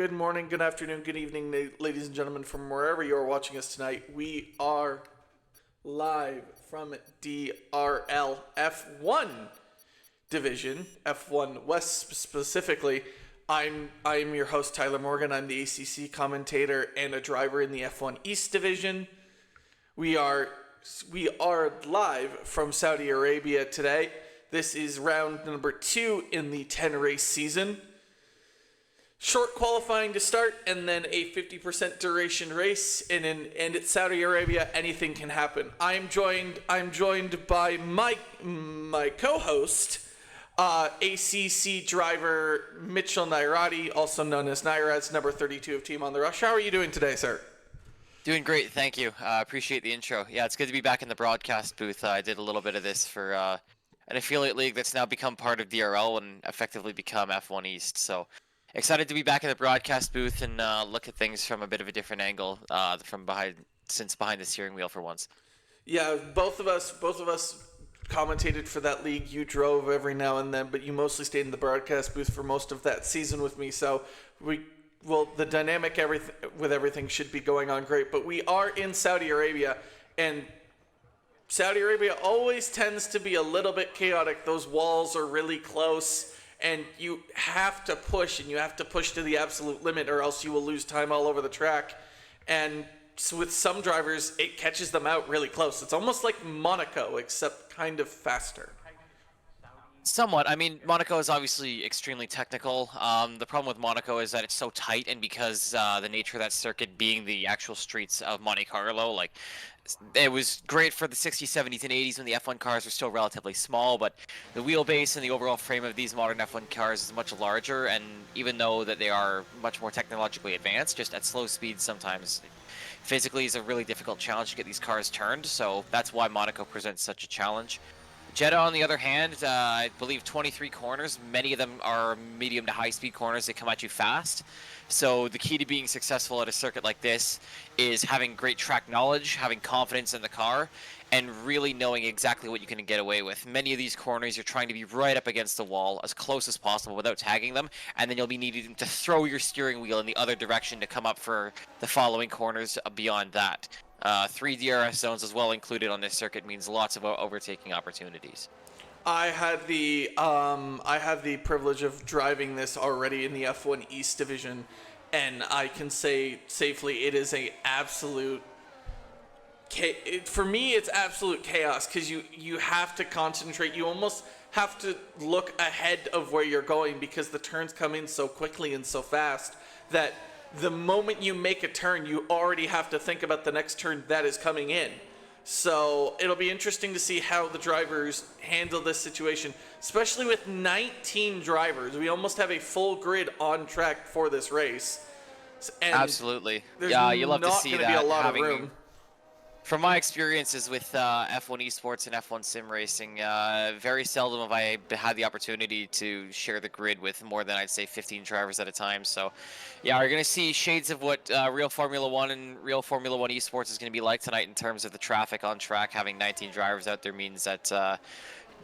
Good morning, good afternoon, good evening, ladies and gentlemen, from wherever you are watching us tonight. We are live from DRL F1 division, F1 West specifically. I'm your host, Tyler Morgan. I'm the ACC commentator and a driver in the F1 East division. We are live from Saudi Arabia today. This is round number 2 in the 10 race season. Short qualifying to start, and then a 50% duration race. And it's Saudi Arabia. Anything can happen. I'm joined by my co-host, ACC driver Mitchell Nairati, also known as Nairaz, number 32 of Team on the Rush. How are you doing today, sir? Doing great, thank you. Appreciate the intro. Yeah, it's good to be back in the broadcast booth. I did a little bit of this for an affiliate league that's now become part of DRL and effectively become F1 East. So excited to be back in the broadcast booth and look at things from a bit of a different angle from behind the steering wheel for once. Yeah, both of us commentated for that league. You drove every now and then, but you mostly stayed in the broadcast booth for most of that season with me. So the dynamic with everything should be going on great. But we are in Saudi Arabia, and Saudi Arabia always tends to be a little bit chaotic. Those walls are really close, and you have to push, to the absolute limit, or else you will lose time all over the track. And so with some drivers, it catches them out really close. It's almost like Monaco, except kind of faster. Somewhat. I mean, Monaco is obviously extremely technical. The problem with Monaco is that it's so tight, and because the nature of that circuit being the actual streets of Monte Carlo, like, it was great for the 60s, 70s, and 80s when the F1 cars were still relatively small, but the wheelbase and the overall frame of these modern F1 cars is much larger, and even though that they are much more technologically advanced, just at slow speeds sometimes physically is a really difficult challenge to get these cars turned, so that's why Monaco presents such a challenge. Jeddah, on the other hand, I believe 23 corners. Many of them are medium to high-speed corners. They come at you fast. So the key to being successful at a circuit like this is having great track knowledge, having confidence in the car, and really knowing exactly what you can get away with. Many of these corners, you're trying to be right up against the wall as close as possible without tagging them, and then you'll be needing to throw your steering wheel in the other direction to come up for the following corners beyond that. 3 DRS zones as well included on this circuit means lots of overtaking opportunities. I had the privilege of driving this already in the F1 East division, and I can say safely it is a absolute. For me, it's absolute chaos because you have to concentrate. You almost have to look ahead of where you're going because the turns come in so quickly and so fast that the moment you make a turn, you already have to think about the next turn that is coming in. So it'll be interesting to see how the drivers handle this situation, especially with 19 drivers. We almost have a full grid on track for this race. And absolutely. There's you love to see not that. going to be a lot of room. From my experiences with F1 esports and F1 sim racing, very seldom have I had the opportunity to share the grid with more than, I'd say, 15 drivers at a time. So, yeah, we're going to see shades of what real Formula 1 and real Formula 1 esports is going to be like tonight in terms of the traffic on track. Having 19 drivers out there means that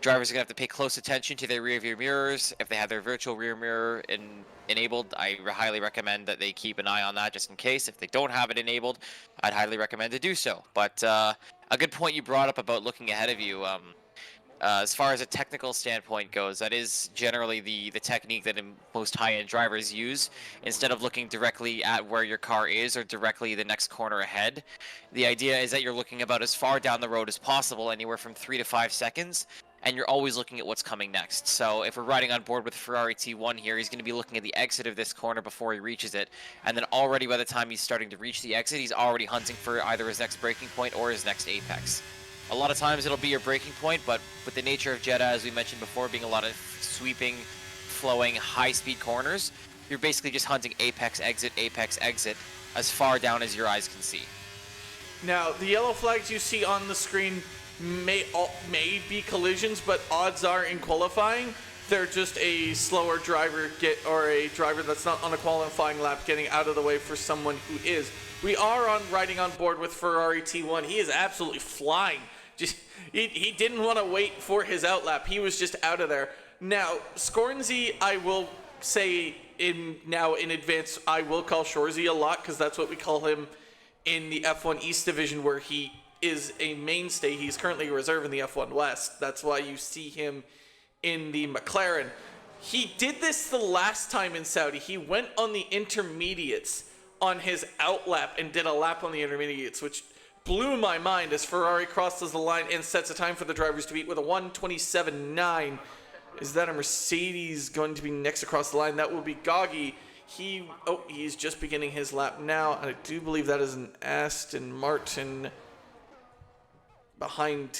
drivers are going to have to pay close attention to their rear view mirrors. If they have their virtual rear mirror enabled, I highly recommend that they keep an eye on that just in case. If they don't have it enabled, I'd highly recommend to do so. But a good point you brought up about looking ahead of you. As far as a technical standpoint goes, that is generally the technique that most high-end drivers use. Instead of looking directly at where your car is or directly the next corner ahead, the idea is that you're looking about as far down the road as possible, anywhere from 3 to 5 seconds, and you're always looking at what's coming next. So if we're riding on board with Ferrari T1 here, he's going to be looking at the exit of this corner before he reaches it, and then already by the time he's starting to reach the exit, he's already hunting for either his next braking point or his next apex. A lot of times it'll be your braking point, but with the nature of Jeddah, as we mentioned before, being a lot of sweeping, flowing, high-speed corners, you're basically just hunting apex, exit, as far down as your eyes can see. Now, the yellow flags you see on the screen may be collisions, but odds are in qualifying, they're just a slower driver or a driver that's not on a qualifying lap getting out of the way for someone who is. We are riding on board with Ferrari T1. He is absolutely flying. He didn't want to wait for his outlap. He was just out of there. Now, Scornsy, I will say in advance, I will call Shorzy a lot because that's what we call him in the F1 East division, where he is a mainstay. He's currently a reserve in the F1 West. That's why you see him in the McLaren. He did this the last time in Saudi. He went on the intermediates on his out lap and did a lap on the intermediates, which blew my mind as Ferrari crosses the line and sets a time for the drivers to beat with a 1:27.9. Is that a Mercedes going to be next across the line? That will be Goggy. He's just beginning his lap now, and I do believe that is an Aston Martin behind.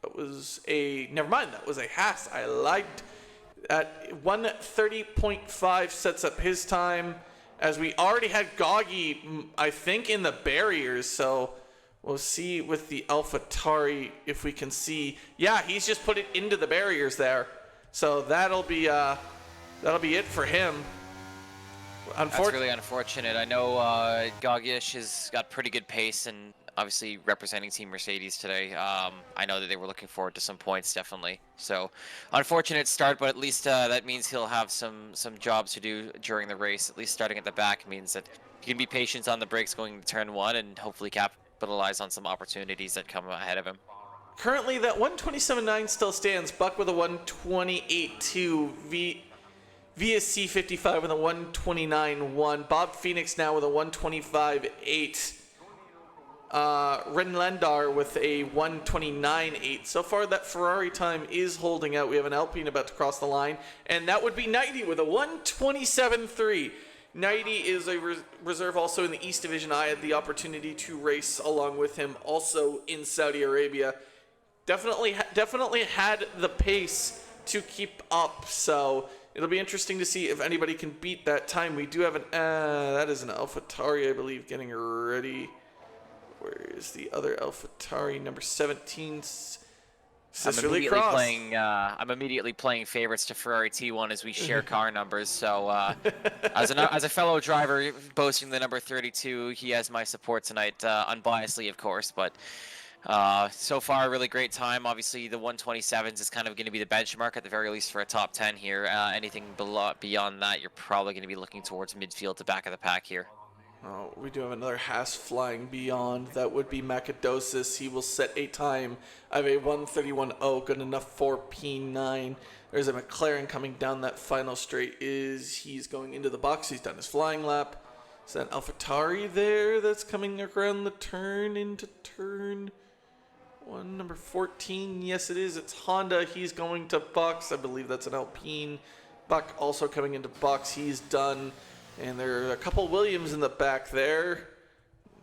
That was a, never mind, that was a Haas. I liked at 1:30.5 sets up his time, as we already had Goggy, I think, in the barriers, so we'll see with the AlphaTauri if we can see. Yeah, he's just put it into the barriers there, so that'll be it for him. That's really unfortunate. I know Gogish has got pretty good pace and obviously representing Team Mercedes today. I know that they were looking forward to some points, definitely. So unfortunate start, but at least that means he'll have some jobs to do during the race. At least starting at the back means that he can be patient on the brakes going to turn 1 and hopefully capitalize on some opportunities that come ahead of him. Currently, that 1:27.9 still stands. Buck with a 1:28.2. VSC 55 with a 1:29.1. Bob Phoenix now with a 1:25.8. Renlendar with a 1:29.8. So far, that Ferrari time is holding out. We have an Alpine about to cross the line, and that would be Nighty with a 1:27.3. Nighty is a reserve also in the East Division. I had the opportunity to race along with him also in Saudi Arabia. Definitely had the pace to keep up, so it'll be interesting to see if anybody can beat that time. We do have that is an AlphaTauri, I believe, getting ready. Where is the other AlphaTauri, number 17? I'm immediately playing favorites to Ferrari T1 as we share car numbers. So as a fellow driver boasting the number 32, he has my support tonight, unbiasedly, of course. But so far, a really great time. Obviously, the 1:27s is kind of going to be the benchmark at the very least for a top 10 here. Anything beyond that, you're probably going to be looking towards midfield to back of the pack here. Oh, we do have another Haas flying beyond. That would be Macadosis. He will set a time of a 1:31.0, good enough for P9. There's a McLaren coming down that final straight. He's going into the box. He's done his flying lap. Is that AlphaTauri there that's coming around the turn into turn 1, number 14? Yes, it is. It's Honda. He's going to box. I believe that's an Alpine. Buck also coming into box. He's done. And there are a couple Williams in the back there.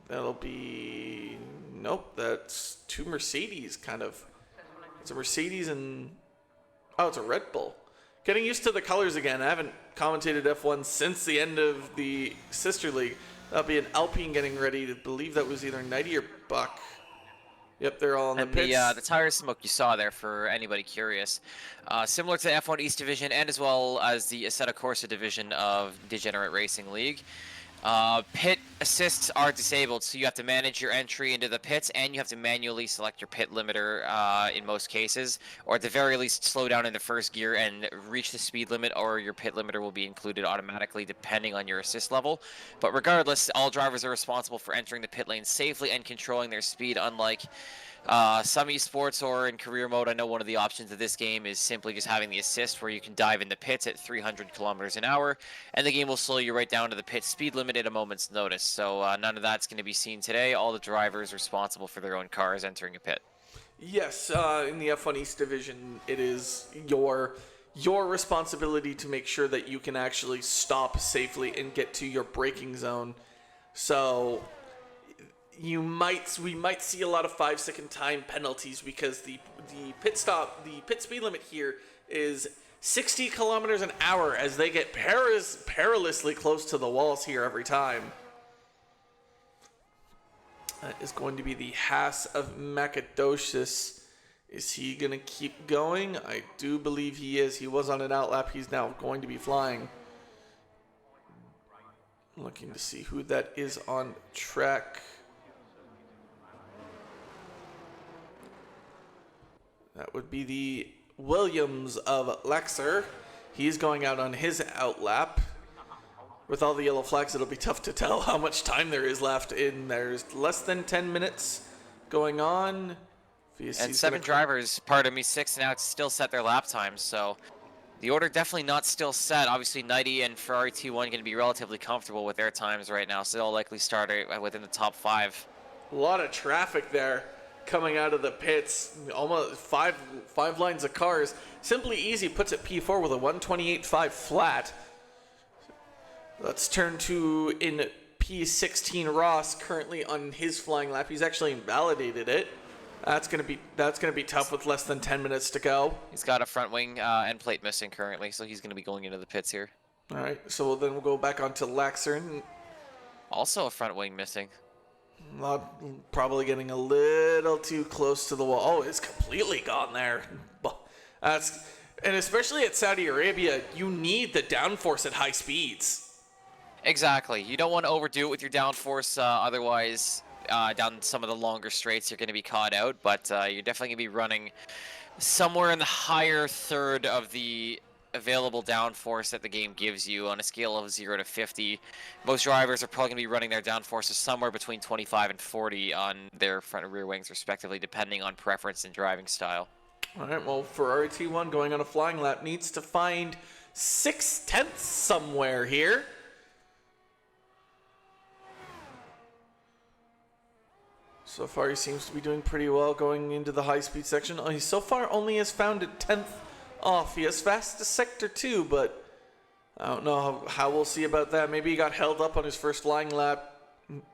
That'll be... Nope, that's two Mercedes, kind of. It's a Mercedes and... Oh, it's a Red Bull. Getting used to the colors again. I haven't commentated F1 since the end of the Sister League. That'll be an Alpine getting ready. To believe that was either Nighty or Buck. Yep, they're all in the pits. The tire smoke you saw there, for anybody curious, similar to the F1 East Division and as well as the Assetto Corsa Division of Degenerate Racing League. Pit assists are disabled, so you have to manage your entry into the pits and you have to manually select your pit limiter in most cases, or at the very least slow down in the first gear and reach the speed limit, or your pit limiter will be included automatically depending on your assist level. But regardless, all drivers are responsible for entering the pit lane safely and controlling their speed, unlike some esports or in career mode. I know one of the options of this game is simply just having the assist, where you can dive in the pits at 300 kilometers an hour and the game will slow you right down to the pit speed limit at a moment's notice. So none of that's going to be seen today. All the drivers responsible for their own cars entering a pit. Yes, in the F1 East Division, it is your responsibility to make sure that you can actually stop safely and get to your braking zone. So we might see a lot of 5-second time penalties because the pit speed limit here is 60 kilometers an hour, as they get perilously close to the walls here every time. That is going to be the Haas of Macadosis. Is he going to keep going? I do believe he is. He was on an outlap. He's now going to be flying. Looking to see who that is on track. That would be the Williams of Lexer. He's going out on his out lap. With all the yellow flags, it'll be tough to tell how much time there is left. There's less than 10 minutes going on. And 7 drivers, pardon me, 6 now to still set their lap times. So the order definitely not still set. Obviously, Nighty and Ferrari T1 going to be relatively comfortable with their times right now, so they'll likely start within the top 5. A lot of traffic there coming out of the pits. Almost five lines of cars. Simply Easy puts it P4 with a 128.5 flat. Let's turn to in P16 Ross, currently on his flying lap. He's actually invalidated it. That's gonna be tough with less than 10 minutes to go. He's got a front wing end plate missing currently, so he's gonna be going into the pits here. All right, so then we'll go back onto Laxern. Also a front wing missing. Probably getting a little too close to the wall. Oh, it's completely gone there. And especially at Saudi Arabia, you need the downforce at high speeds. Exactly. You don't want to overdo it with your downforce, otherwise down some of the longer straights you're going to be caught out, but you're definitely going to be running somewhere in the higher third of the available downforce that the game gives you on a scale of 0 to 50. Most drivers are probably going to be running their downforces somewhere between 25 and 40 on their front and rear wings respectively, depending on preference and driving style. All right, well, Ferrari T1 going on a flying lap needs to find 6/10 somewhere here. So far, he seems to be doing pretty well going into the high-speed section. Oh, he so far only has found a 10th off. He has fastest Sector 2, but I don't know how we'll see about that. Maybe he got held up on his first flying lap,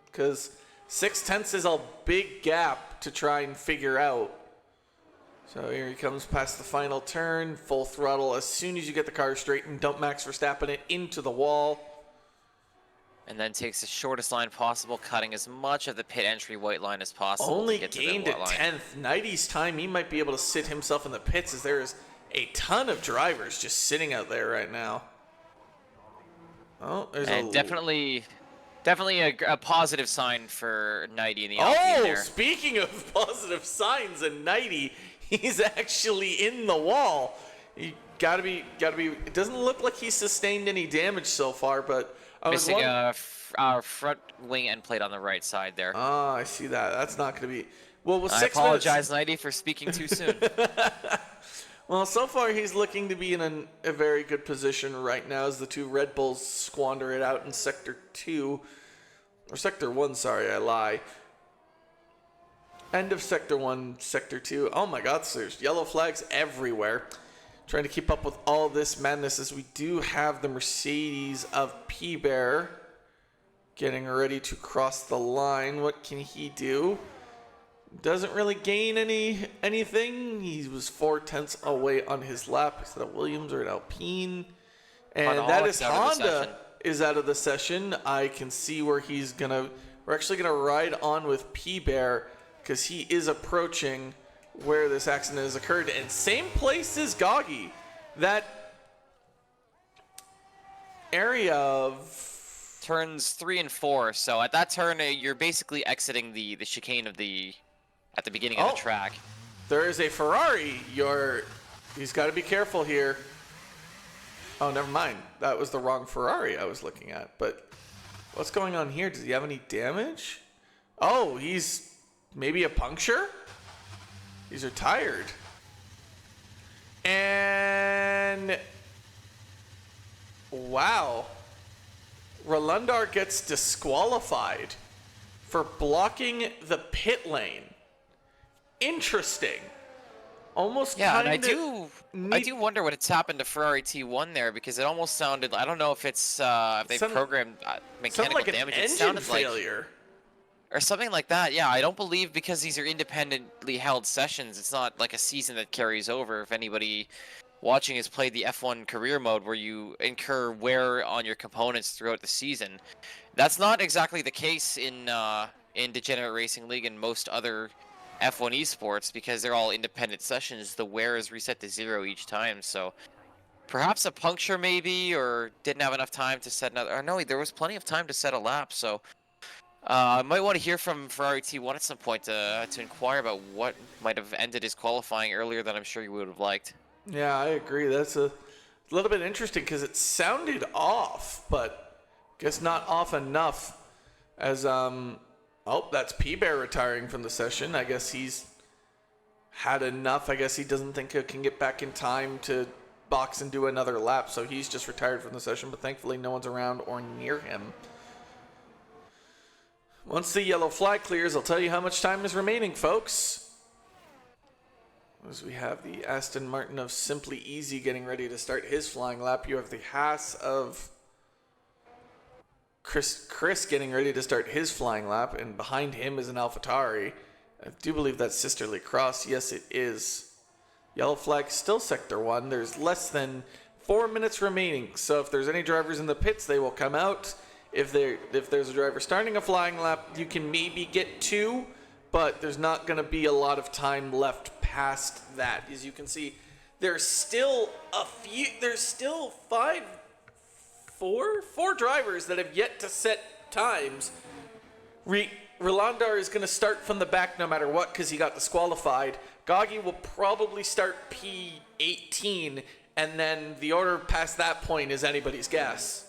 because 6/10 is a big gap to try and figure out. So here he comes past the final turn, full throttle. As soon as you get the car straightened, dump Max Verstappen it into the wall. And then takes the shortest line possible, cutting as much of the pit entry white line as possible. Only gained a 10th. Nighty's time, he might be able to sit himself in the pits, as there is a ton of drivers just sitting out there right now. Oh, there's definitely a positive sign for Nighty in the Alpine there. Speaking of positive signs in Nighty, he's actually in the wall. You gotta be. It doesn't look like he's sustained any damage so far, but missing a front wing end plate on the right side there. Ah, I see that. That's not gonna be. Well, with 6 minutes. I apologize, Nighty, for speaking too soon. Well, so far he's looking to be in a very good position right now as the two Red Bulls squander it out in Sector 2. Or Sector 1, sorry, I lie. End of Sector 1, Sector 2. Oh my god, so there's yellow flags everywhere. Trying to keep up with all this madness as we do have the Mercedes of P-Bear getting ready to cross the line. What can he do? Doesn't really gain anything. He was 4/10 away on his lap. Is that a Williams or an Alpine? And that is Honda is out of the session. I can see where we're actually gonna ride on with P-Bear because he is approaching where this accident has occurred. And same place as Goggy. That area of turns 3 and 4. So at that turn, you're basically exiting the chicane at the beginning of the track. There is a Ferrari. He's got to be careful here. Oh, never mind. That was the wrong Ferrari I was looking at. But what's going on here? Does he have any damage? Oh, he's maybe a puncture? He's retired. And wow. Rolandar gets disqualified for blocking the pit lane. Interesting. Almost and I do wonder what it's happened to Ferrari T1 there, because it almost sounded, I don't know if it's if they programmed mechanical damage. It sounded failure. Or something like that. Yeah, I don't believe, because these are independently held sessions, it's not like a season that carries over. If anybody watching has played the F1 career mode where you incur wear on your components throughout the season, that's not exactly the case in Degenerate Racing League and most other F1 esports, because they're all independent sessions. The wear is reset to 0 each time, so perhaps a puncture maybe, or didn't have enough time to set another, or no, there was plenty of time to set a lap, so I might want to hear from Ferrari T1 at some point to inquire about what might have ended his qualifying earlier than I'm sure you would have liked. Yeah, I agree. That's a little bit interesting because it sounded off, but I guess not off enough as, that's P-Bear retiring from the session. I guess he's had enough. I guess he doesn't think he can get back in time to box and do another lap, so he's just retired from the session, but thankfully no one's around or near him. Once the yellow flag clears, I'll tell you how much time is remaining, folks. As we have the Aston Martin of Simply Easy getting ready to start his flying lap. You have the Haas of Chris getting ready to start his flying lap, and behind him is an AlphaTauri. I do believe that's Sisterly Cross. Yes, it is. Yellow flag still Sector 1. There's less than 4 minutes remaining, so if there's any drivers in the pits, they will come out. If there's a driver starting a flying lap, you can maybe get 2, but there's not going to be a lot of time left past that. As you can see, there's still four drivers that have yet to set times. Rolandar is going to start from the back no matter what because he got disqualified. Goggy will probably start P18, and then the order past that point is anybody's guess.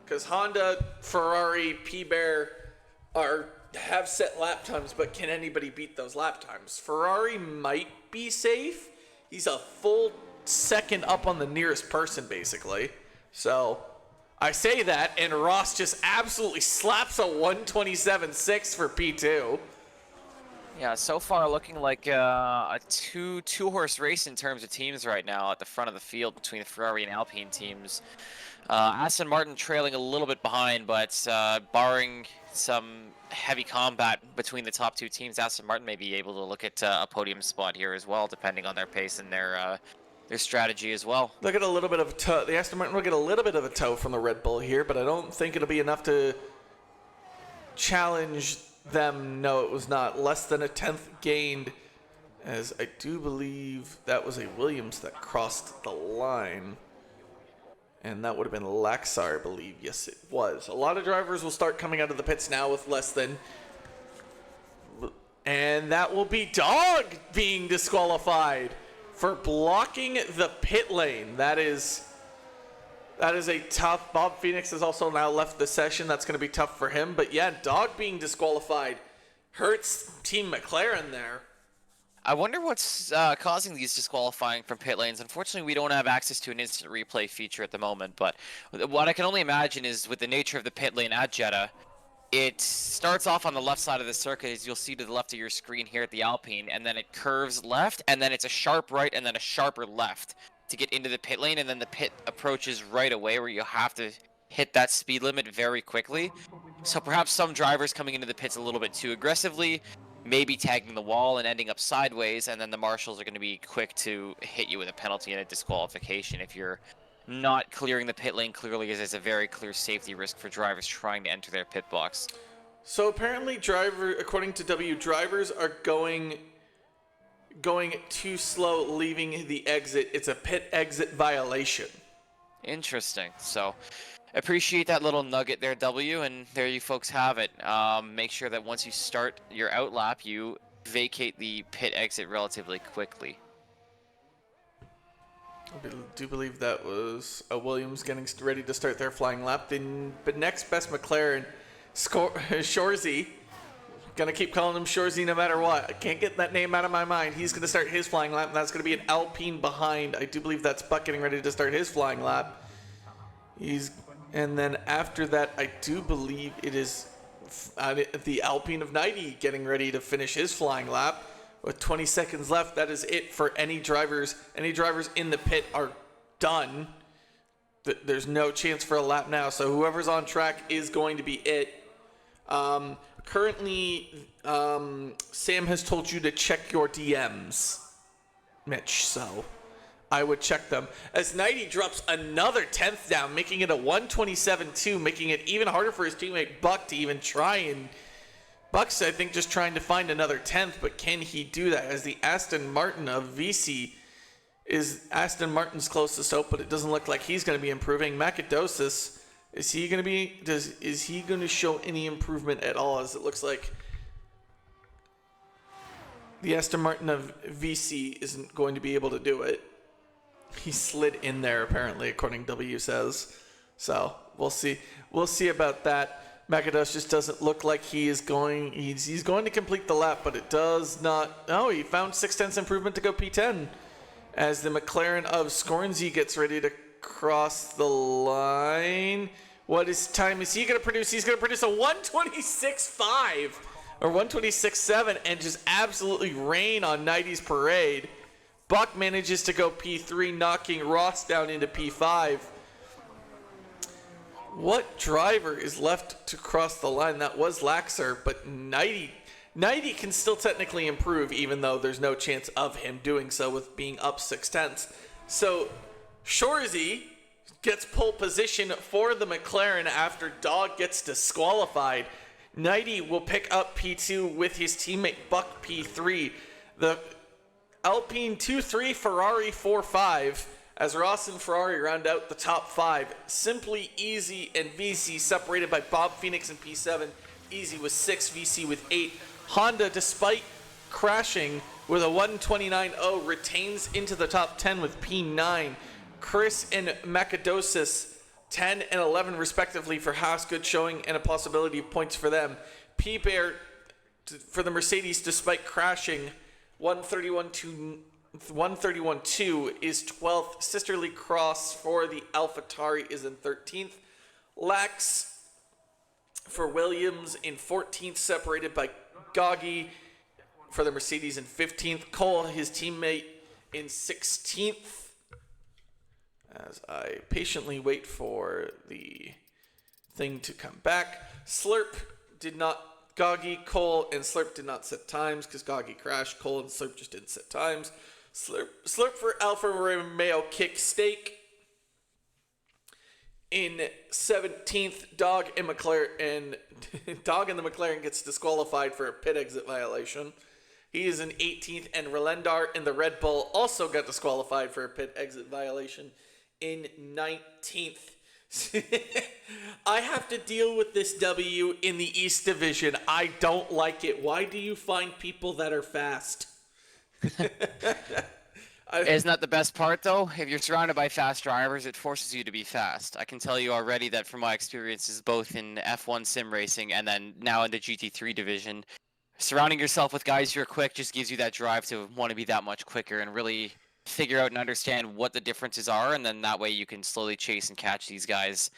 Because Honda, Ferrari, P-Bear have set lap times, but can anybody beat those lap times? Ferrari might be safe. He's a full second up on the nearest person, basically. So I say that, and Ross just absolutely slaps a 127.6 for P2. Yeah, so far looking like a two-horse race in terms of teams right now at the front of the field between the Ferrari and Alpine teams. Aston Martin trailing a little bit behind, but barring some heavy combat between the top two teams, Aston Martin may be able to look at a podium spot here as well, depending on their pace and their strategy as well. Look at a little bit of a tow. The Aston Martin will get a little bit of a tow from the Red Bull here, but I don't think it'll be enough to challenge them. No, it was not. Less than a 10th gained, as I do believe that was a Williams that crossed the line. And that would have been Laxar, I believe. Yes, it was. A lot of drivers will start coming out of the pits now with less than. And that will be Dog being disqualified for blocking the pit lane. That is a tough. Bob Phoenix has also now left the session. That's going to be tough for him. But yeah, Dog being disqualified hurts Team McLaren there. I wonder what's causing these disqualifying from pit lanes. Unfortunately, we don't have access to an instant replay feature at the moment, but what I can only imagine is with the nature of the pit lane at Jeddah, it starts off on the left side of the circuit, as you'll see to the left of your screen here at the Alpine, and then it curves left, and then it's a sharp right, and then a sharper left to get into the pit lane, and then the pit approaches right away where you have to hit that speed limit very quickly. So perhaps some drivers coming into the pits a little bit too aggressively, maybe tagging the wall and ending up sideways, and then the marshals are going to be quick to hit you with a penalty and a disqualification if you're not clearing the pit lane clearly, as it's a very clear safety risk for drivers trying to enter their pit box. So apparently according to W, drivers are going too slow leaving the exit. It's a pit exit violation. Interesting. So appreciate that little nugget there, W, and there you folks have it. Make sure that once you start your out lap, you vacate the pit exit relatively quickly. I do believe that was Williams getting ready to start their flying lap. But next best McLaren, Shorzy. Gonna keep calling him Shorzy no matter what. I can't get that name out of my mind. He's gonna start his flying lap, and that's gonna be an Alpine behind. I do believe that's Buck getting ready to start his flying lap. And then after that, I do believe it is the Alpine of 90 getting ready to finish his flying lap. With 20 seconds left, that is it for any drivers. Any drivers in the pit are done. There's no chance for a lap now, so whoever's on track is going to be it. Currently, Sam has told you to check your DMs, Mitch, so I would check them. As 90 drops another 10th down, making it a 127.2, making it even harder for his teammate Buck to even try and... Buck's, I think, just trying to find another 10th, but can he do that? As the Aston Martin of VC is Aston Martin's closest hope, but it doesn't look like he's going to be improving. Macadosis, is he going to show any improvement at all? As it looks like the Aston Martin of VC isn't going to be able to do it. He slid in there, apparently, according to W says. So we'll see. We'll see about that. Makados just doesn't look like he is going. He's going to complete the lap, but it does not. Oh, he found 6/10 improvement to go P10 as the McLaren of Scornsey gets ready to cross the line. What is time is he going to produce? He's going to produce a 126.5 or 126.7 and just absolutely rain on 90's parade. Buck manages to go P3, knocking Ross down into P5. What driver is left to cross the line? That was Laxer, but 90 can still technically improve, even though there's no chance of him doing so with being up 6/10. So Shorzy gets pole position for the McLaren after Dog gets disqualified. 90 will pick up P2 with his teammate Buck P3. The Alpine 2-3, Ferrari 4-5, as Ross and Ferrari round out the top 5. Simply, Easy, and VC separated by Bob Phoenix in P7. Easy with 6, VC with 8. Honda, despite crashing with a 129.0, retains into the top 10 with P9. Chris and Macadosis 10 and 11 respectively for Haas, good showing and a possibility of points for them. P-Bear for the Mercedes, despite crashing 131.2 is 12th. Sisterly Cross for the AlphaTauri is in 13th. Lax for Williams in 14th, separated by Goggy for the Mercedes in 15th. Cole, his teammate, in 16th. As I patiently wait for the thing to come back. Slurp did not, Goggy, Cole, and Slurp did not set times because Goggy crashed. Cole and Slurp just didn't set times. Slurp for Alfa Romeo Kick Steak. In 17th, Dog and the McLaren gets disqualified for a pit exit violation. He is in 18th, and Relendar and the Red Bull also got disqualified for a pit exit violation in 19th. I have to deal with this W in the East Division. I don't like it. Why do you find people that are fast? Isn't that the best part, though? If you're surrounded by fast drivers, it forces you to be fast. I can tell you already that from my experiences both in F1 sim racing and then now in the GT3 division, surrounding yourself with guys who are quick just gives you that drive to want to be that much quicker and really figure out and understand what the differences are, and then that way you can slowly chase and catch these guys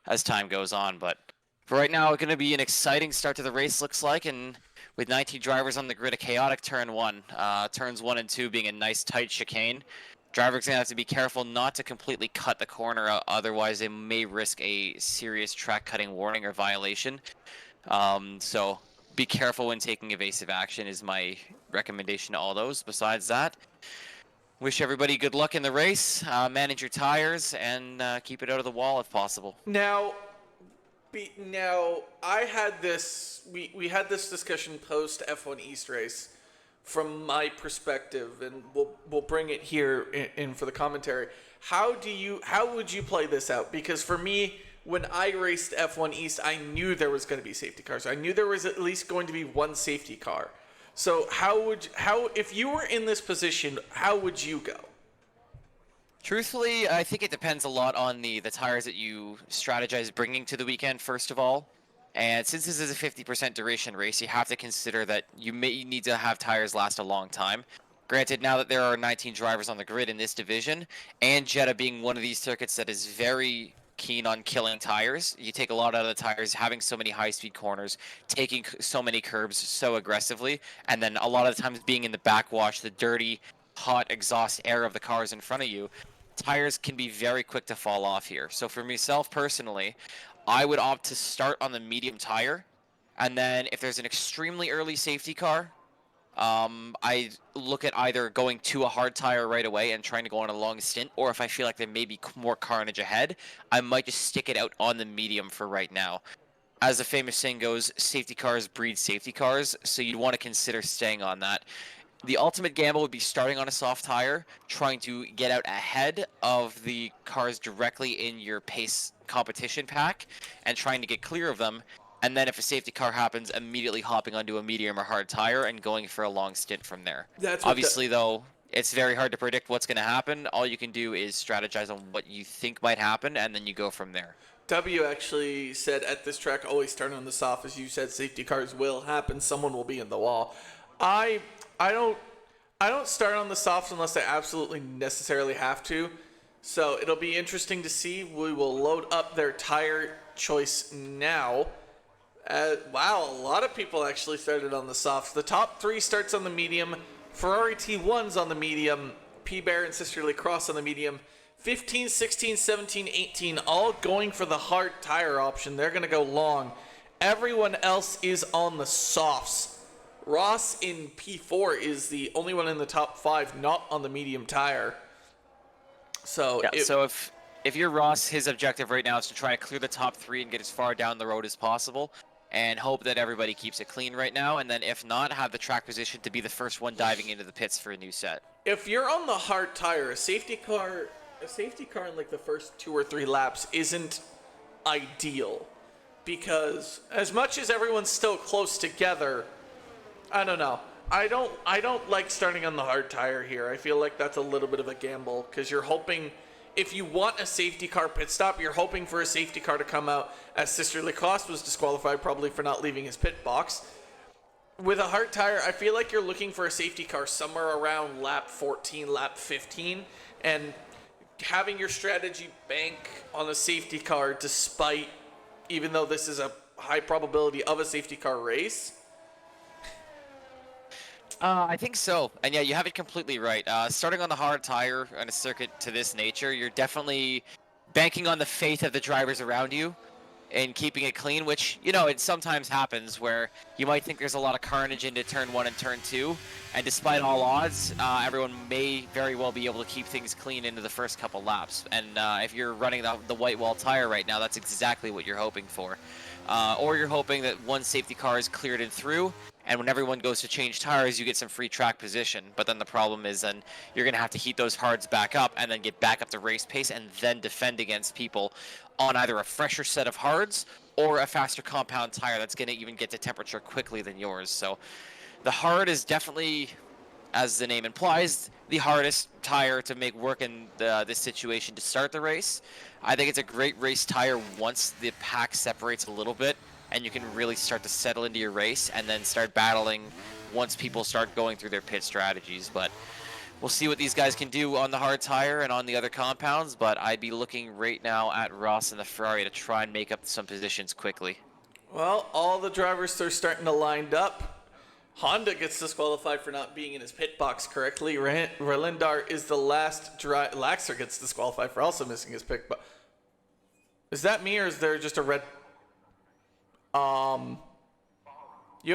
as time goes on. But for right now, it's going to be an exciting start to the race, looks like, and with 19 drivers on the grid, a chaotic turn 1. Turns 1 and 2 being a nice tight chicane. Drivers going to have to be careful not to completely cut the corner, otherwise they may risk a serious track cutting warning or violation. So be careful when taking evasive action is my recommendation to all those. Besides that, wish everybody good luck in the race, manage your tires, and keep it out of the wall if possible. Now, I had this. We had this discussion post F1 East race, from my perspective, and we'll bring it here in for the commentary. How would you play this out? Because for me, when I raced F1 East, I knew there was going to be safety cars. I knew there was at least going to be one safety car. So if you were in this position, how would you go? Truthfully, I think it depends a lot on the tires that you strategize bringing to the weekend, first of all. And since this is a 50% duration race, you have to consider that you may need to have tires last a long time. Granted, now that there are 19 drivers on the grid in this division, and Jeddah being one of these circuits that is very keen on killing tires, you take a lot out of the tires, having so many high-speed corners, taking so many curbs so aggressively, and then a lot of the times being in the backwash, the dirty, hot exhaust air of the cars in front of you, tires can be very quick to fall off here. So for myself personally, I would opt to start on the medium tire, and then if there's an extremely early safety car, I look at either going to a hard tire right away and trying to go on a long stint, or if I feel like there may be more carnage ahead, I might just stick it out on the medium for right now. As the famous saying goes, safety cars breed safety cars, so you'd want to consider staying on that. The ultimate gamble would be starting on a soft tire, trying to get out ahead of the cars directly in your pace competition pack, and trying to get clear of them. And then if a safety car happens, immediately hopping onto a medium or hard tire and going for a long stint from there. Obviously, though, it's very hard to predict what's going to happen. All you can do is strategize on what you think might happen, and then you go from there. W actually said at this track, always start on the soft. As you said, safety cars will happen. Someone will be in the wall. I don't start on the softs unless I absolutely necessarily have to. So it'll be interesting to see. We will load up their tire choice now. Wow, a lot of people actually started on the softs. The top 3 starts on the medium. Ferrari T1's on the medium. P-Bear and Sisterly Cross on the medium. 15, 16, 17, 18, all going for the hard tire option. They're going to go long. Everyone else is on the softs. Ross in P4 is the only one in the top 5 not on the medium tire. So, yeah, so if you're Ross, his objective right now is to try to clear the top 3 and get as far down the road as possible, and hope that everybody keeps it clean right now, and then if not, have the track position to be the first one diving into the pits for a new set. If you're on the hard tire, a safety car in like the first 2 or 3 laps isn't ideal, because as much as everyone's still close together, I don't know. I don't like starting on the hard tire here. I feel like that's a little bit of a gamble, because you're hoping, if you want a safety car pit stop, you're hoping for a safety car to come out, as Sister Lacoste was disqualified probably for not leaving his pit box. With a hard tire, I feel like you're looking for a safety car somewhere around lap 14, lap 15, and having your strategy bank on a safety car despite, even though this is a high probability of a safety car race. I think so. And yeah, you have it completely right. Starting on the hard tire on a circuit to this nature, you're definitely banking on the faith of the drivers around you and keeping it clean, which, you know, it sometimes happens where you might think there's a lot of carnage into turn 1 and turn 2, and despite all odds, everyone may very well be able to keep things clean into the first couple laps. And if you're running the white wall tire right now, that's exactly what you're hoping for. Or you're hoping that one safety car is cleared and through, and when everyone goes to change tires, you get some free track position. But then the problem is then you're going to have to heat those hards back up and then get back up to race pace and then defend against people on either a fresher set of hards or a faster compound tire that's going to even get to temperature quickly than yours. So the hard is definitely, as the name implies, the hardest tire to make work in this situation to start the race. I think it's a great race tire once the pack separates a little bit and you can really start to settle into your race and then start battling once people start going through their pit strategies. But we'll see what these guys can do on the hard tire and on the other compounds, but I'd be looking right now at Ross and the Ferrari to try and make up some positions quickly. Well, all the drivers are starting to line up. Honda gets disqualified for not being in his pit box correctly. Relindar is the last driver. Laxer gets disqualified for also missing his pit box. Is that me, or is there just a red... You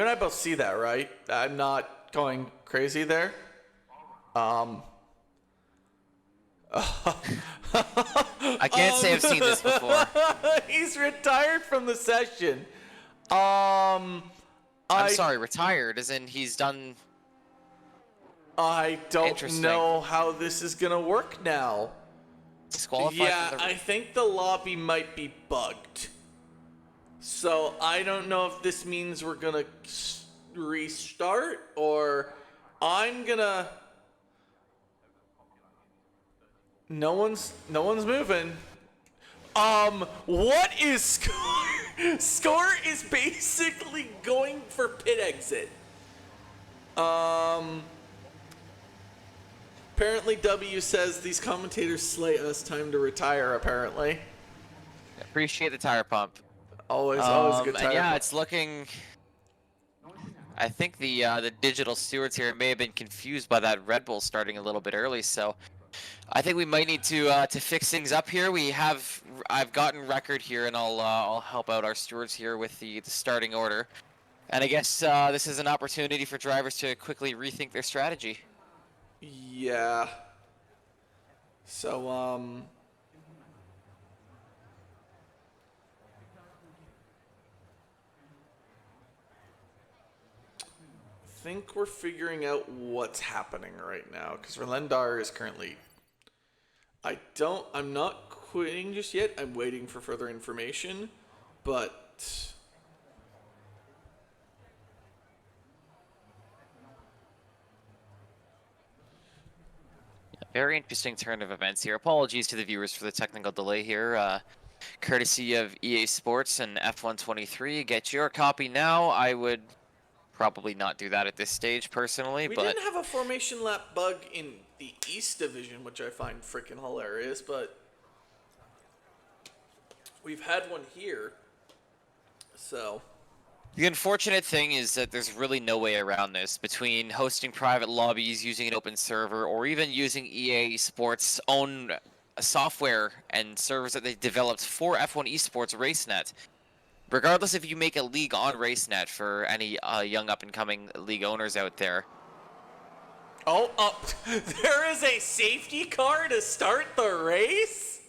and I both see that, right? I'm not going crazy there. I can't say I've seen this before. He's retired from the session. I'm sorry, retired, as in he's done... I don't know how this is gonna work now. Disqualified Yeah, from the... I think the lobby might be bugged. So I don't know if this means we're gonna restart, or I'm gonna... No one's moving. What is Score? Score is basically going for pit exit. Apparently W says these commentators slay us, time to retire, apparently. Appreciate the tire pump. Always a good tire and yeah, pump. it's looking... I think the digital stewards here may have been confused by that Red Bull starting a little bit early, so I think we might need to fix things up here. I've gotten record here, and I'll help out our stewards here with the starting order. And I guess this is an opportunity for drivers to quickly rethink their strategy. Yeah. So, I think we're figuring out what's happening right now, because Relendar is currently... I'm not quitting just yet. I'm waiting for further information, but... Very interesting turn of events here. Apologies to the viewers for the technical delay here. Courtesy of EA Sports and F123. Get your copy now. I would probably not do that at this stage personally, We but didn't have a formation lap bug in the East Division, which I find freaking hilarious, but we've had one here. So, the unfortunate thing is that there's really no way around this between hosting private lobbies, using an open server, or even using EA Sports' own software and servers that they developed for F1 Esports RaceNet. Regardless if you make a league on RaceNet for any young up-and-coming league owners out there. oh, there is a safety car to start the race?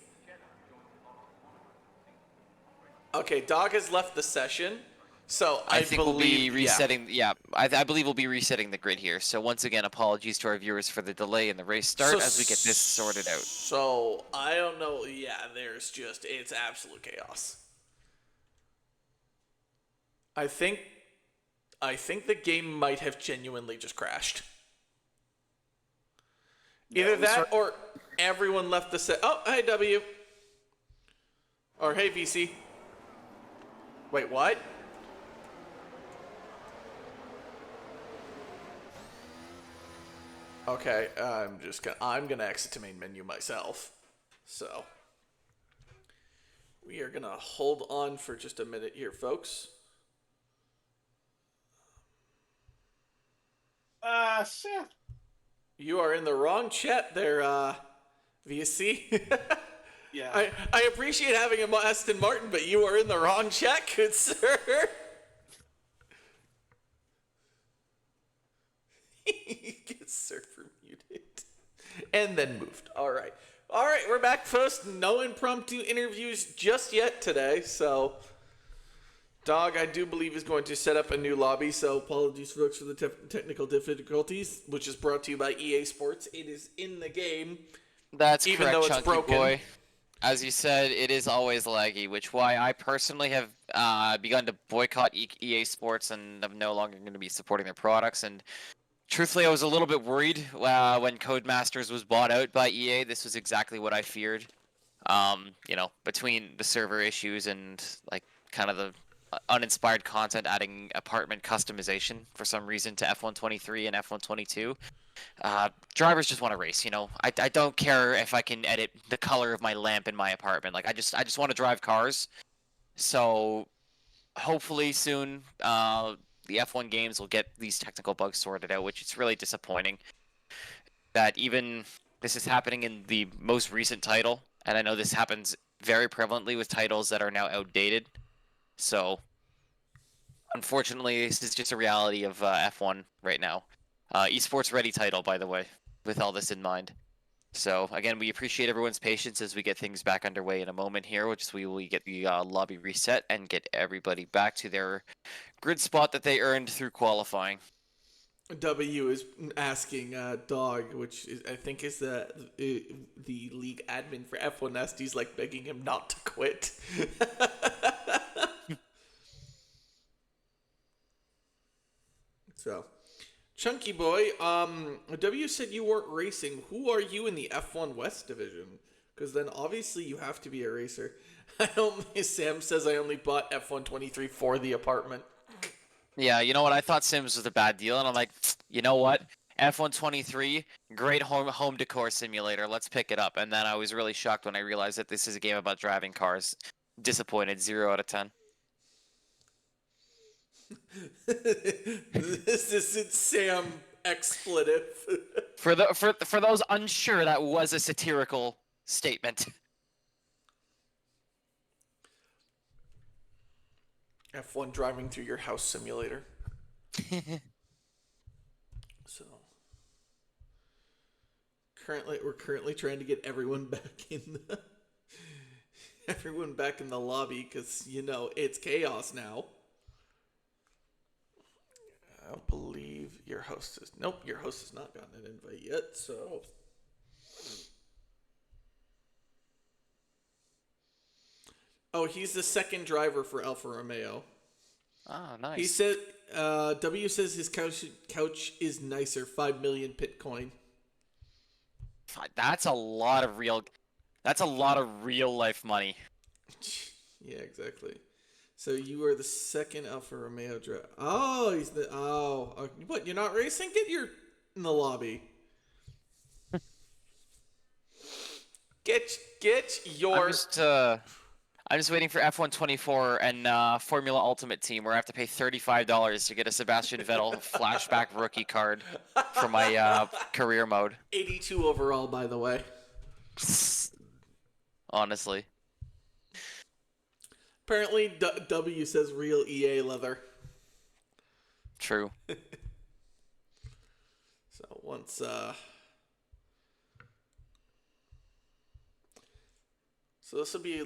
Okay, Dog has left the session, so I think believe, we'll be resetting. Yeah, I believe we'll be resetting the grid here. So once again, apologies to our viewers for the delay in the race start as we get this sorted out. So, I don't know. Yeah, it's absolute chaos. I think the game might have genuinely just crashed. Either that or everyone left the set. Oh, hey, W. Or hey, VC. Wait, what? Okay, I'm gonna exit to main menu myself. So we are gonna hold on for just a minute here, folks. Shit. You are in the wrong chat there, VC. Yeah. I appreciate having a Aston Martin, but you are in the wrong chat, good sir. Gets server muted. And then moved. All right, we're back, folks. No impromptu interviews just yet today, so Dog, I do believe, is going to set up a new lobby, so apologies, folks, for the technical difficulties, which is brought to you by EA Sports. It is in the game. That's even correct, though it's Chunky broken. Boy. As you said, it is always laggy, which why I personally have begun to boycott EA Sports and I'm no longer going to be supporting their products. And truthfully, I was a little bit worried when Codemasters was bought out by EA. This was exactly what I feared. Between the server issues and like kind of the uninspired content adding apartment customization for some reason to F123 and F122. Drivers just want to race, I don't care if I can edit the color of my lamp in my apartment. Like I just want to drive cars. So hopefully soon the F1 games will get these technical bugs sorted out, which it's really disappointing that even this is happening in the most recent title, and I know this happens very prevalently with titles that are now outdated. So unfortunately, this is just a reality of F1 right now. Esports ready title, by the way, with all this in mind. So again, we appreciate everyone's patience as we get things back underway in a moment here, which is we will get the lobby reset and get everybody back to their grid spot that they earned through qualifying. W is asking Dog, which I think is the league admin for F1 Nest. He's like begging him not to quit. So, Chunky Boy, W said you weren't racing. Who are you in the F1 West division? Because then obviously you have to be a racer. Sam says I only bought F123 for the apartment. Yeah, you know what? I thought Sims was a bad deal, and I'm like, you know what? F123, great home decor simulator. Let's pick it up. And then I was really shocked when I realized that this is a game about driving cars. Disappointed, 0 out of 10. This isn't Sam expletive. For those unsure, that was a satirical statement. F1 driving through your house simulator. So we're currently trying to get everyone back in the lobby because it's chaos now. I don't believe your host has not gotten an invite yet, so oh, he's the second driver for Alfa Romeo. Oh, nice. He said, W says his couch is nicer, 5 million Bitcoin. That's a lot of real. That's a lot of real life money. Yeah, exactly. So you are the second Alfa Romeo driver. Oh, he's the. Oh, what? You're not racing? Get your in the lobby. Get your. I'm just waiting for F124 and Formula Ultimate Team, where I have to pay $35 to get a Sebastian Vettel flashback rookie card for my career mode. 82 overall, by the way. Honestly. Apparently, W says real EA leather. True. So once so this will be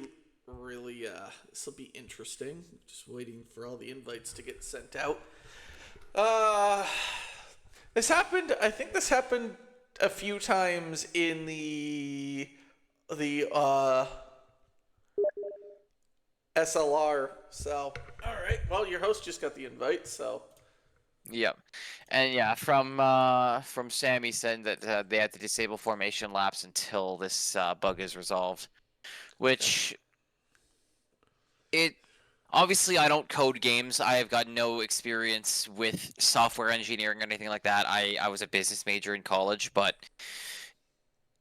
really this will be interesting. Just waiting for all the invites to get sent out. This happened. I think this happened a few times in the SLR. So all right. Well, your host just got the invite. So Yep. And yeah, from Sammy said that they had to disable formation laps until this bug is resolved, which it obviously I don't code games. I have got no experience with software engineering or anything like that. I was a business major in college, but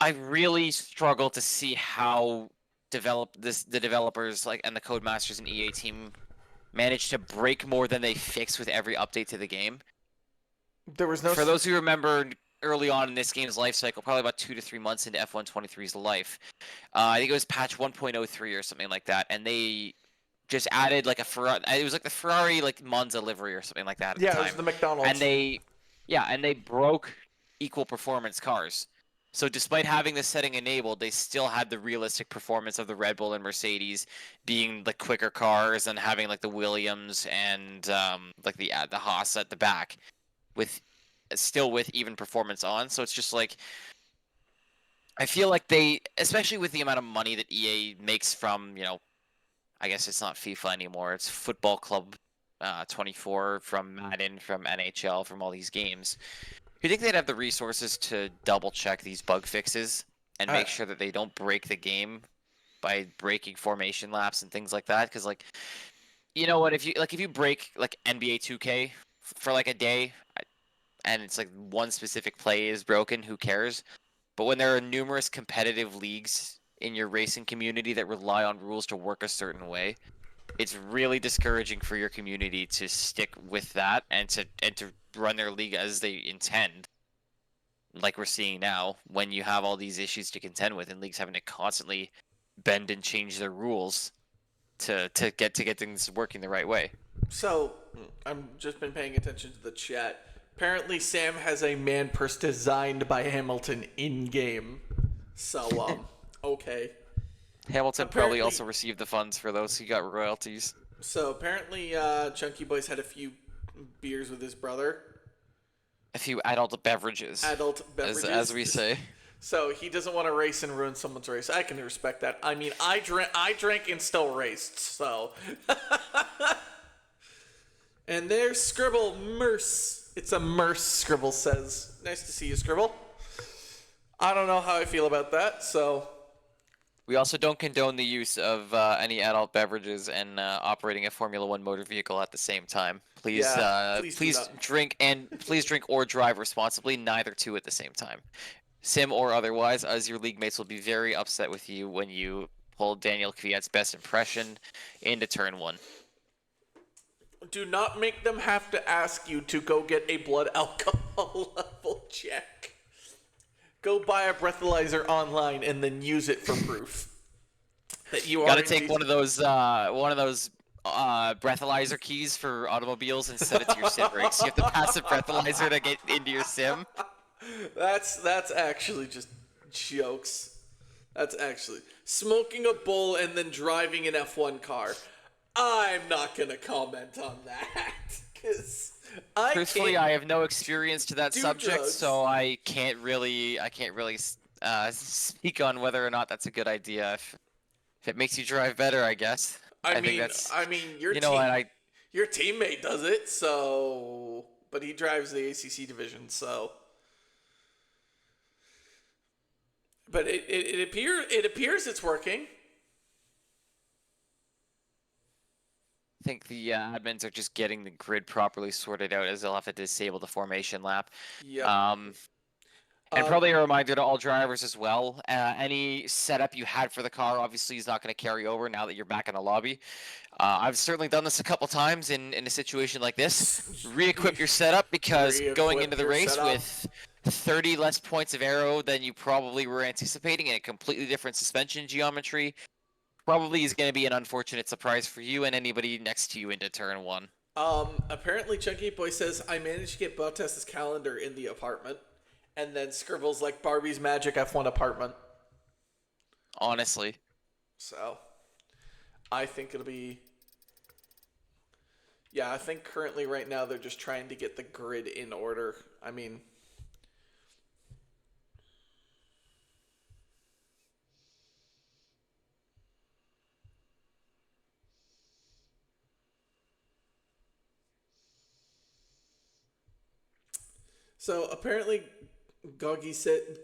I really struggle to see how the developers like and the codemasters and EA team manage to break more than they fix with every update to the game. there was no. For those who remember early on in this game's life cycle, probably about 2 to 3 months into F123's life, I think it was patch 1.03 or something like that, and they just added like a Ferrari. It was like the Ferrari like Monza livery or something like that at the Yeah, it time. was the McDonald's. And they broke equal performance cars. So despite having this setting enabled, they still had the realistic performance of the Red Bull and Mercedes being the quicker cars and having like the Williams and like the Haas at the back with even performance on. So it's just like I feel like they, especially with the amount of money that EA makes from, I guess it's not FIFA anymore. It's Football Club 24 from Madden, from NHL, from all these games. You think they'd have the resources to double check these bug fixes and make sure that they don't break the game by breaking formation laps and things like that? Because like, you know what? If you break like NBA 2K for like a day, and it's like one specific play is broken, who cares? But when there are numerous competitive leagues in your racing community that rely on rules to work a certain way, it's really discouraging for your community to stick with that and to run their league as they intend. Like we're seeing now, when you have all these issues to contend with, and leagues having to constantly bend and change their rules to get things working the right way. So I'm just been paying attention to the chat. Apparently, Sam has a man purse designed by Hamilton in game. So okay. Hamilton probably also received the funds for those who got royalties. So apparently, Chunky Boy's had a few beers with his brother. A few adult beverages. As we say. So he doesn't want to race and ruin someone's race. I can respect that. I mean, I drank and still raced, so. And there's Scribble Merce. It's a Merce, Scribble says. Nice to see you, Scribble. I don't know how I feel about that, so. We also don't condone the use of any adult beverages and operating a Formula One motor vehicle at the same time. Please, please drink or drive responsibly. Neither two at the same time, sim or otherwise, as your league mates will be very upset with you when you pull Daniel Kvyat's best impression into turn 1. Do not make them have to ask you to go get a blood alcohol level check. Go buy a breathalyzer online and then use it for proof that you are. Got to take one of those breathalyzer keys for automobiles and set it to your sim brakes. You have to pass a breathalyzer to get into your sim. That's actually just jokes. That's actually smoking a bowl and then driving an F1 car. I'm not gonna comment on that because truthfully, I have no experience to that subject, drugs. so I can't really speak on whether or not that's a good idea. If it makes you drive better, I guess. I mean, your teammate does it, so but he drives the ACC division, so But it appears it's working. I think the admins are just getting the grid properly sorted out as they'll have to disable the formation lap. Yep. And probably a reminder to all drivers as well, any setup you had for the car obviously is not going to carry over now that you're back in the lobby. I've certainly done this a couple times in a situation like this. Re-equip your setup because going into the race with 30 less points of aero than you probably were anticipating and a completely different suspension geometry probably is going to be an unfortunate surprise for you and anybody next to you into turn 1. Apparently Chunky Boy says, I managed to get Bottas's calendar in the apartment. And then scribbles like Barbie's Magic F1 apartment. Honestly. So, I think it'll be... Yeah, I think currently right now they're just trying to get the grid in order. I mean... So, apparently...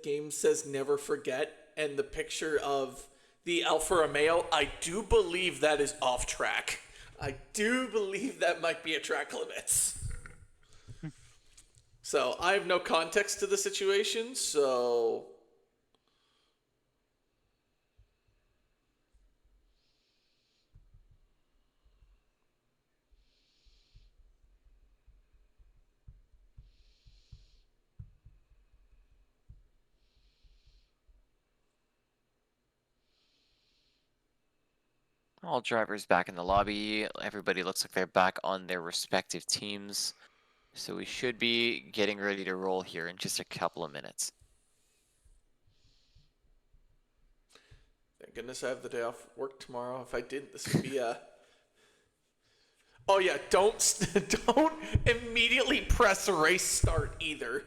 Game says never forget, and the picture of the Alfa Romeo, I do believe that is off track. I do believe that might be a track limits. So I have no context to the situation, so... All drivers back in the lobby. Everybody looks like they're back on their respective teams. So we should be getting ready to roll here in just a couple of minutes. Thank goodness I have the day off work tomorrow. If I didn't, this would be a... Oh yeah, don't immediately press race start either.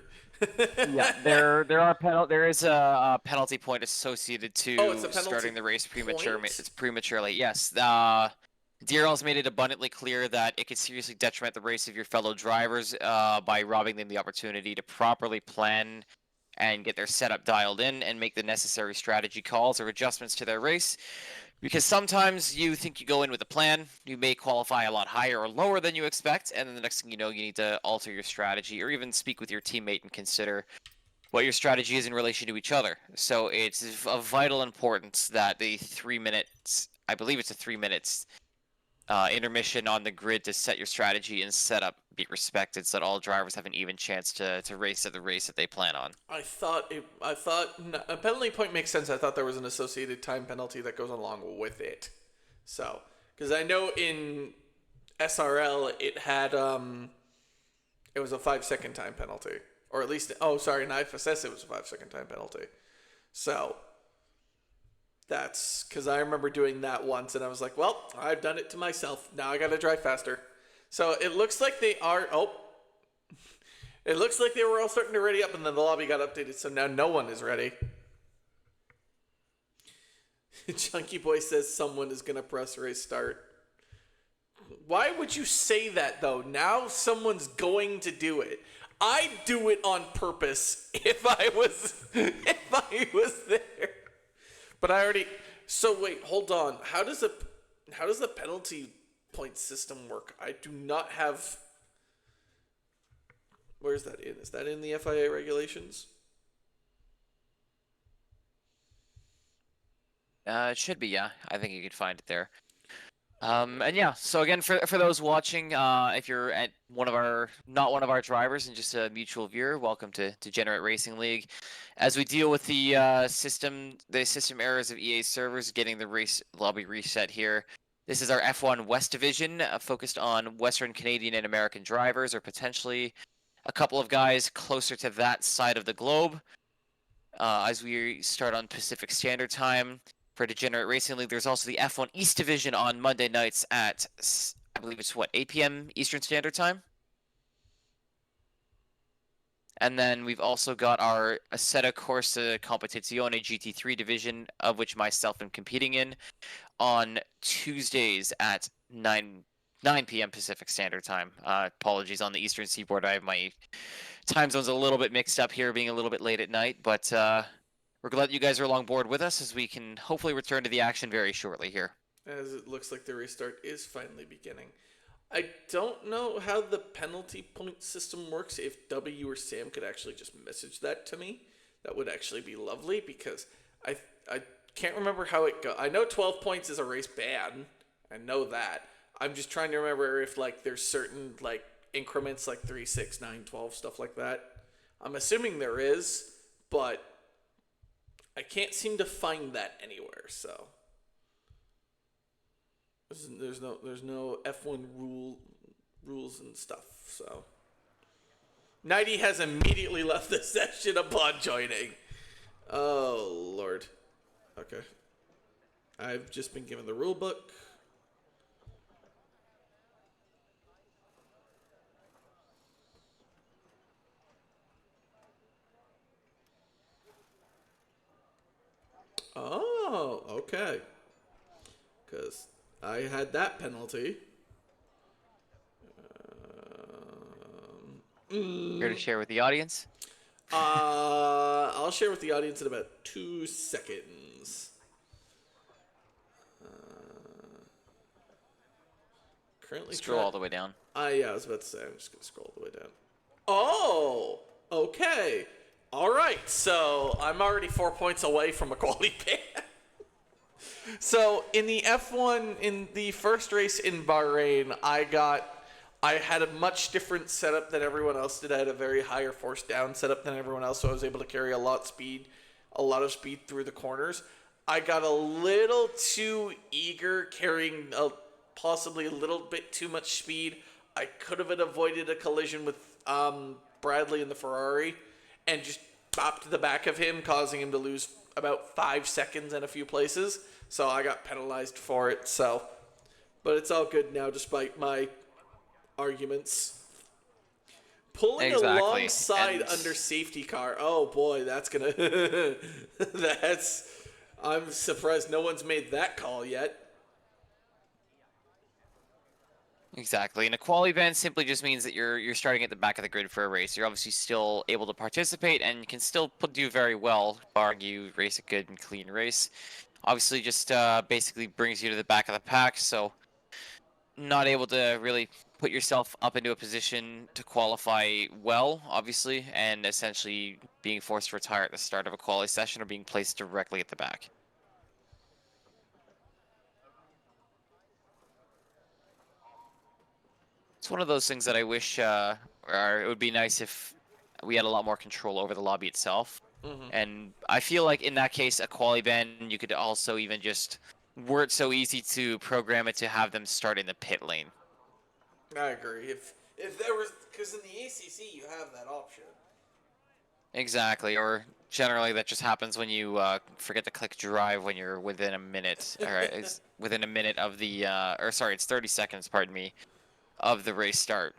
Yeah, there is a penalty point associated to starting the race prematurely. Yes, DRL's made it abundantly clear that it could seriously detriment the race of your fellow drivers by robbing them the opportunity to properly plan and get their setup dialed in and make the necessary strategy calls or adjustments to their race. Because sometimes you think you go in with a plan, you may qualify a lot higher or lower than you expect, and then the next thing you know, you need to alter your strategy or even speak with your teammate and consider what your strategy is in relation to each other. So it's of vital importance that the 3 minutes, I believe it's a 3 minutes intermission on the grid to set your strategy and setup be respected so that all drivers have an even chance to race at the race that they plan on. I thought a penalty point makes sense. I thought there was an associated time penalty that goes along with it. So, because I know in SRL it had it was a 5-second time penalty, or at least in IFSS it was a 5-second time penalty. So that's because I remember doing that once, and I was like, well, I've done it to myself. Now I got to drive faster. So it looks like they are. Oh, it looks like they were all starting to ready up, and then the lobby got updated, so now no one is ready. Chunky Boy says someone is going to press race start. Why would you say that, though? Now someone's going to do it. I'd do it on purpose if I was there. But I already... So wait, hold on. How does the penalty point system work? I do not have... Where's that in? Is that in the FIA regulations? It should be, yeah. I think you could find it there. And yeah, so again, for those watching, if you're at not one of our drivers and just a mutual viewer, welcome to Degenerate Racing League. As we deal with the system errors of EA servers, getting the race lobby reset here. This is our F1 West Division, focused on Western Canadian and American drivers, or potentially a couple of guys closer to that side of the globe. As we start on Pacific Standard Time. For Degenerate Racing League, there's also the F1 East Division on Monday nights at, I believe it's 8 p.m. Eastern Standard Time? And then we've also got our Assetto Corsa Competizione GT3 division, of which myself am competing in, on Tuesdays at 9 p.m. Pacific Standard Time. Apologies on the Eastern Seaboard. I have my time zones a little bit mixed up here, being a little bit late at night, but we're glad you guys are along board with us as we can hopefully return to the action very shortly here. As it looks like the restart is finally beginning. I don't know how the penalty point system works. If W or Sam could actually just message that to me, that would actually be lovely, because I can't remember how it goes. I know 12 points is a race ban. I know that. I'm just trying to remember if like there's certain like increments like 3, 6, 9, 12, stuff like that. I'm assuming there is, but I can't seem to find that anywhere, so there's no F1 rules and stuff. So Nighty has immediately left the session upon joining. Oh Lord. Okay. I've just been given the rule book. Oh, okay. Because I had that penalty. Here to share with the audience? I'll share with the audience in about 2 seconds. Currently Scroll all the way down. Yeah, I was about to say, I'm just going to scroll all the way down. Oh, okay. All right, so I'm already 4 points away from a quality ban. So in the F1, in the first race in Bahrain, I had a much different setup than everyone else did. I had a very higher force down setup than everyone else, so I was able to carry a lot of speed through the corners. I got a little too eager, carrying possibly a little bit too much speed. I could have avoided a collision with Bradley in the Ferrari and just bopped the back of him, causing him to lose about 5 seconds in a few places. So I got penalized for it. But it's all good now, despite my arguments. Pulling alongside under safety car. Oh boy, that's gonna. I'm surprised no one's made that call yet. Exactly, and a quality ban simply just means that you're starting at the back of the grid for a race. You're obviously still able to participate and can still do very well, barring you race a good and clean race. Obviously, just basically brings you to the back of the pack, so not able to really put yourself up into a position to qualify well, obviously, and essentially being forced to retire at the start of a quality session or being placed directly at the back. It's one of those things that I wish it would be nice if we had a lot more control over the lobby itself. Mm-hmm. And I feel like in that case, a quali ban, you could also even just, were it so easy to program it to have them start in the pit lane. I agree. If there was, because in the ACC you have that option. Exactly, or generally that just happens when you forget to click drive when you're within a minute, or it's within a minute of the, or sorry, it's 30 seconds, pardon me, of the race start.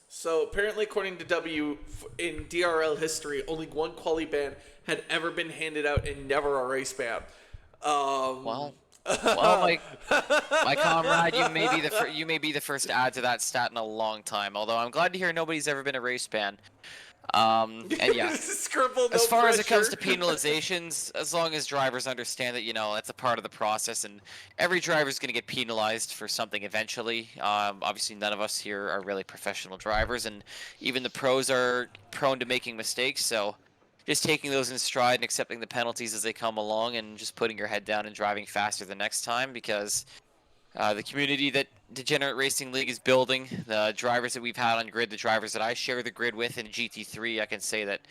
So apparently, according to W, in DRL history, only one quali ban had ever been handed out and never a race ban. Well, my comrade, you may be the first to add to that stat in a long time. Although I'm glad to hear nobody's ever been a race ban. And yeah, Scribble, no as far as it comes pressure. to penalizations, as long as drivers understand that, that's a part of the process, and every driver is going to get penalized for something eventually. Obviously, none of us here are really professional drivers, and even the pros are prone to making mistakes. So, just taking those in stride and accepting the penalties as they come along, and just putting your head down and driving faster the next time, because the community that Degenerate Racing League is building, the drivers that we've had on grid, the drivers that I share the grid with in GT3, I can say that,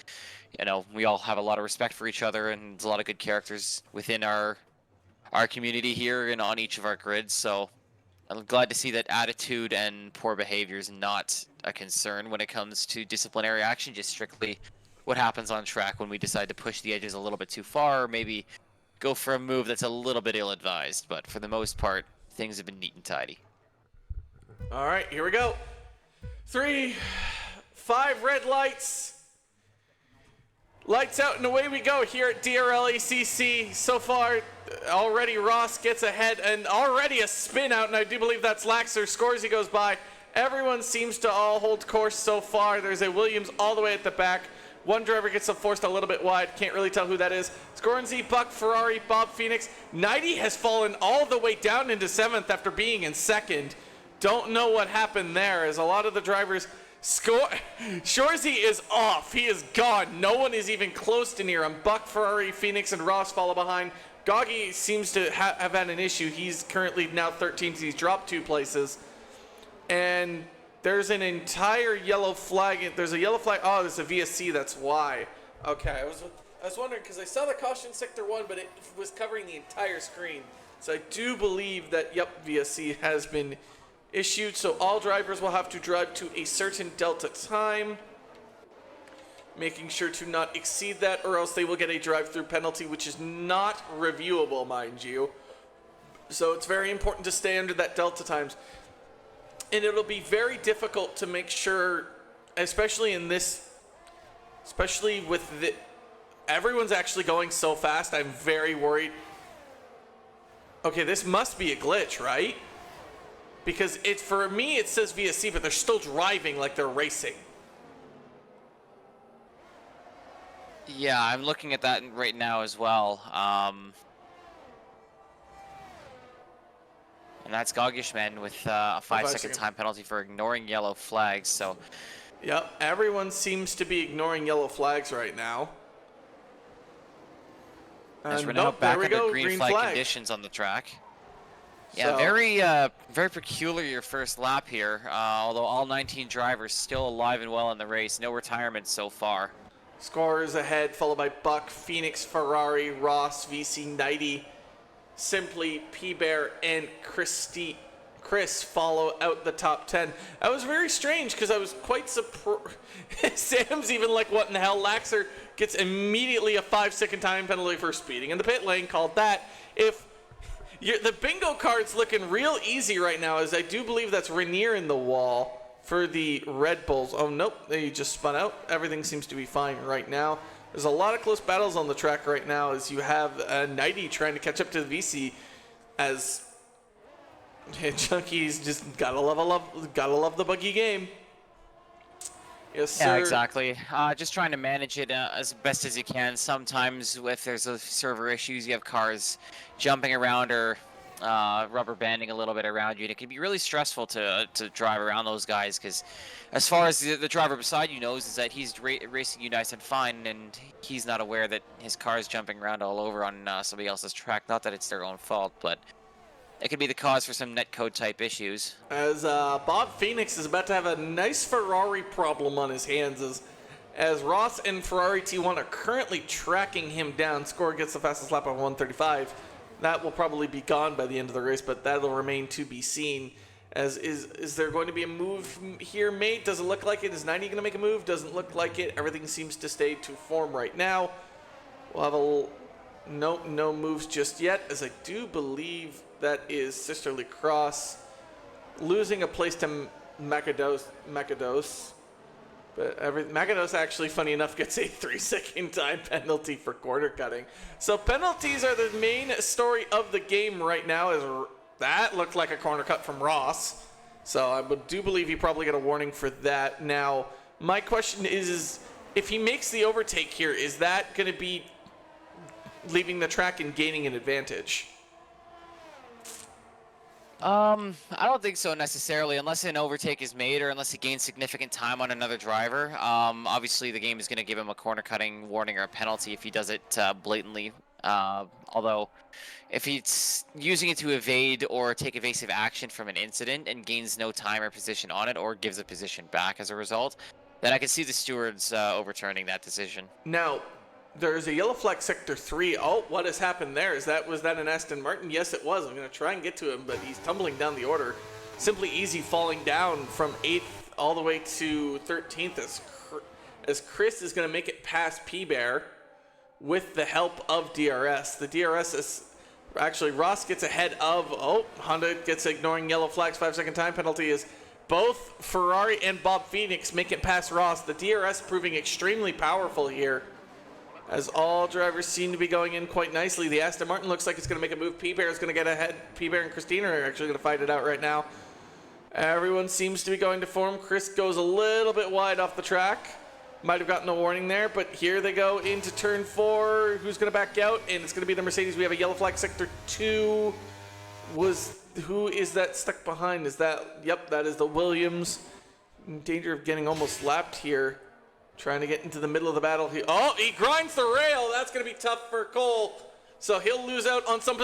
we all have a lot of respect for each other, and there's a lot of good characters within our community here and on each of our grids. So I'm glad to see that attitude and poor behavior is not a concern when it comes to disciplinary action, just strictly what happens on track when we decide to push the edges a little bit too far, or maybe go for a move that's a little bit ill-advised. But for the most part, things have been neat and tidy. All right, here we go. 3, 5 red lights. Lights out and away we go here at DRL ACC. So far, already Ross gets ahead and already a spin out, and I do believe that's Laxer. Scores he goes by. Everyone seems to all hold course so far. There's a Williams all the way at the back One driver gets forced a little bit wide. Can't really tell who that is. Scorenzy, Buck, Ferrari, Bob Phoenix. 90 has fallen all the way down into 7th after being in 2nd. Don't know what happened there, as a lot of the drivers score. Shorzy is off. He is gone. No one is even close to near him. Buck, Ferrari, Phoenix, and Ross follow behind. Goggy seems to have had an issue. He's currently now 13th. He's dropped 2 places. And there's an entire yellow flag. There's a yellow flag. Oh, there's a VSC. That's why. Okay, I was wondering because I saw the caution sector 1, but it was covering the entire screen. So I do believe that, yep, VSC has been issued. So all drivers will have to drive to a certain delta time, making sure to not exceed that, or else they will get a drive-through penalty, which is not reviewable, mind you. So it's very important to stay under that delta times. And it'll be very difficult to make sure, especially in this, especially with the, everyone's actually going so fast, I'm very worried. Okay, this must be a glitch, right? Because it, for me, it says VSC, but they're still driving like they're racing. Yeah, I'm looking at that right now as well. And that's Gogishman with a 5-second time penalty for ignoring yellow flags. So, yep, everyone seems to be ignoring yellow flags right now. as we're now back under green flag conditions on the track. Yeah, So- very peculiar your first lap here. Although all 19 drivers still alive and well in the race, no retirements so far. Scorers ahead, followed by Buck, Phoenix, Ferrari, Ross, VC, 90, Simply, P-Bear, and Chris follow out the top 10. That was very strange because I was quite surprised. Sam's even like, what in the hell? Laxer gets immediately a 5-second time penalty for speeding in the pit lane, called that. If the bingo card's looking real easy right now, as I do believe that's Rainier in the wall for the Red Bulls. Oh, nope, they just spun out. Everything seems to be fine right now. There's a lot of close battles on the track right now, as you have 90 trying to catch up to the VC, as Junkies just gotta love the buggy game. Yes, sir. Yeah, exactly. Just trying to manage it as best as you can. Sometimes if there's a server issues, you have cars jumping around or rubber banding a little bit around you, and it can be really stressful to drive around those guys, because as far as the driver beside you knows is that he's racing you nice and fine, and he's not aware that his car is jumping around all over on somebody else's track. Not that it's their own fault, but it could be the cause for some netcode type issues. As Bob Phoenix is about to have a nice Ferrari problem on his hands, as Ross and Ferrari T1 are currently tracking him down. Score gets the fastest lap of 135. That will probably be gone by the end of the race, but that'll remain to be seen. As is there going to be a move here made? Doesn't look like it. Is 90 going to make a move? Doesn't look like it. Everything seems to stay to form right now. We'll have a no moves just yet, as I do believe that is Sisterly Cross losing a place to Macados. But Macados actually, funny enough, gets a 3-second time penalty for quarter cutting. So penalties are the main story of the game right now, as that looked like a corner cut from Ross. So I do believe he probably got a warning for that. Now, my question is if he makes the overtake here, is that going to be leaving the track and gaining an advantage? I don't think so necessarily, unless an overtake is made or unless he gains significant time on another driver. Obviously, the game is going to give him a corner cutting warning or a penalty if he does it blatantly. Although, if he's using it to evade or take evasive action from an incident and gains no time or position on it, or gives a position back as a result, then I can see the stewards overturning that decision. Now, there's a yellow flag sector 3. Oh, what has happened there? Was that an Aston Martin? Yes, it was. I'm going to try and get to him, but he's tumbling down the order. Simply Easy falling down from 8th all the way to 13th as Chris is going to make it past P-Bear with the help of DRS. The DRS is actually, Ross gets ahead of, Honda gets ignoring yellow flags. 5-second time penalty is both Ferrari and Bob Phoenix make it past Ross. The DRS proving extremely powerful here, as all drivers seem to be going in quite nicely. The Aston Martin looks like it's going to make a move. P-Bear is going to get ahead. P-Bear and Christina are actually going to fight it out right now. Everyone seems to be going to form. Chris goes a little bit wide off the track. Might have gotten a warning there, but here they go into turn 4. Who's going to back out? And it's going to be the Mercedes. We have a yellow flag, sector 2. Who is that stuck behind? Is that, yep, that is the Williams. In danger of getting almost lapped here. Trying to get into the middle of the battle. He grinds the rail. That's going to be tough for Cole. So he'll lose out on some.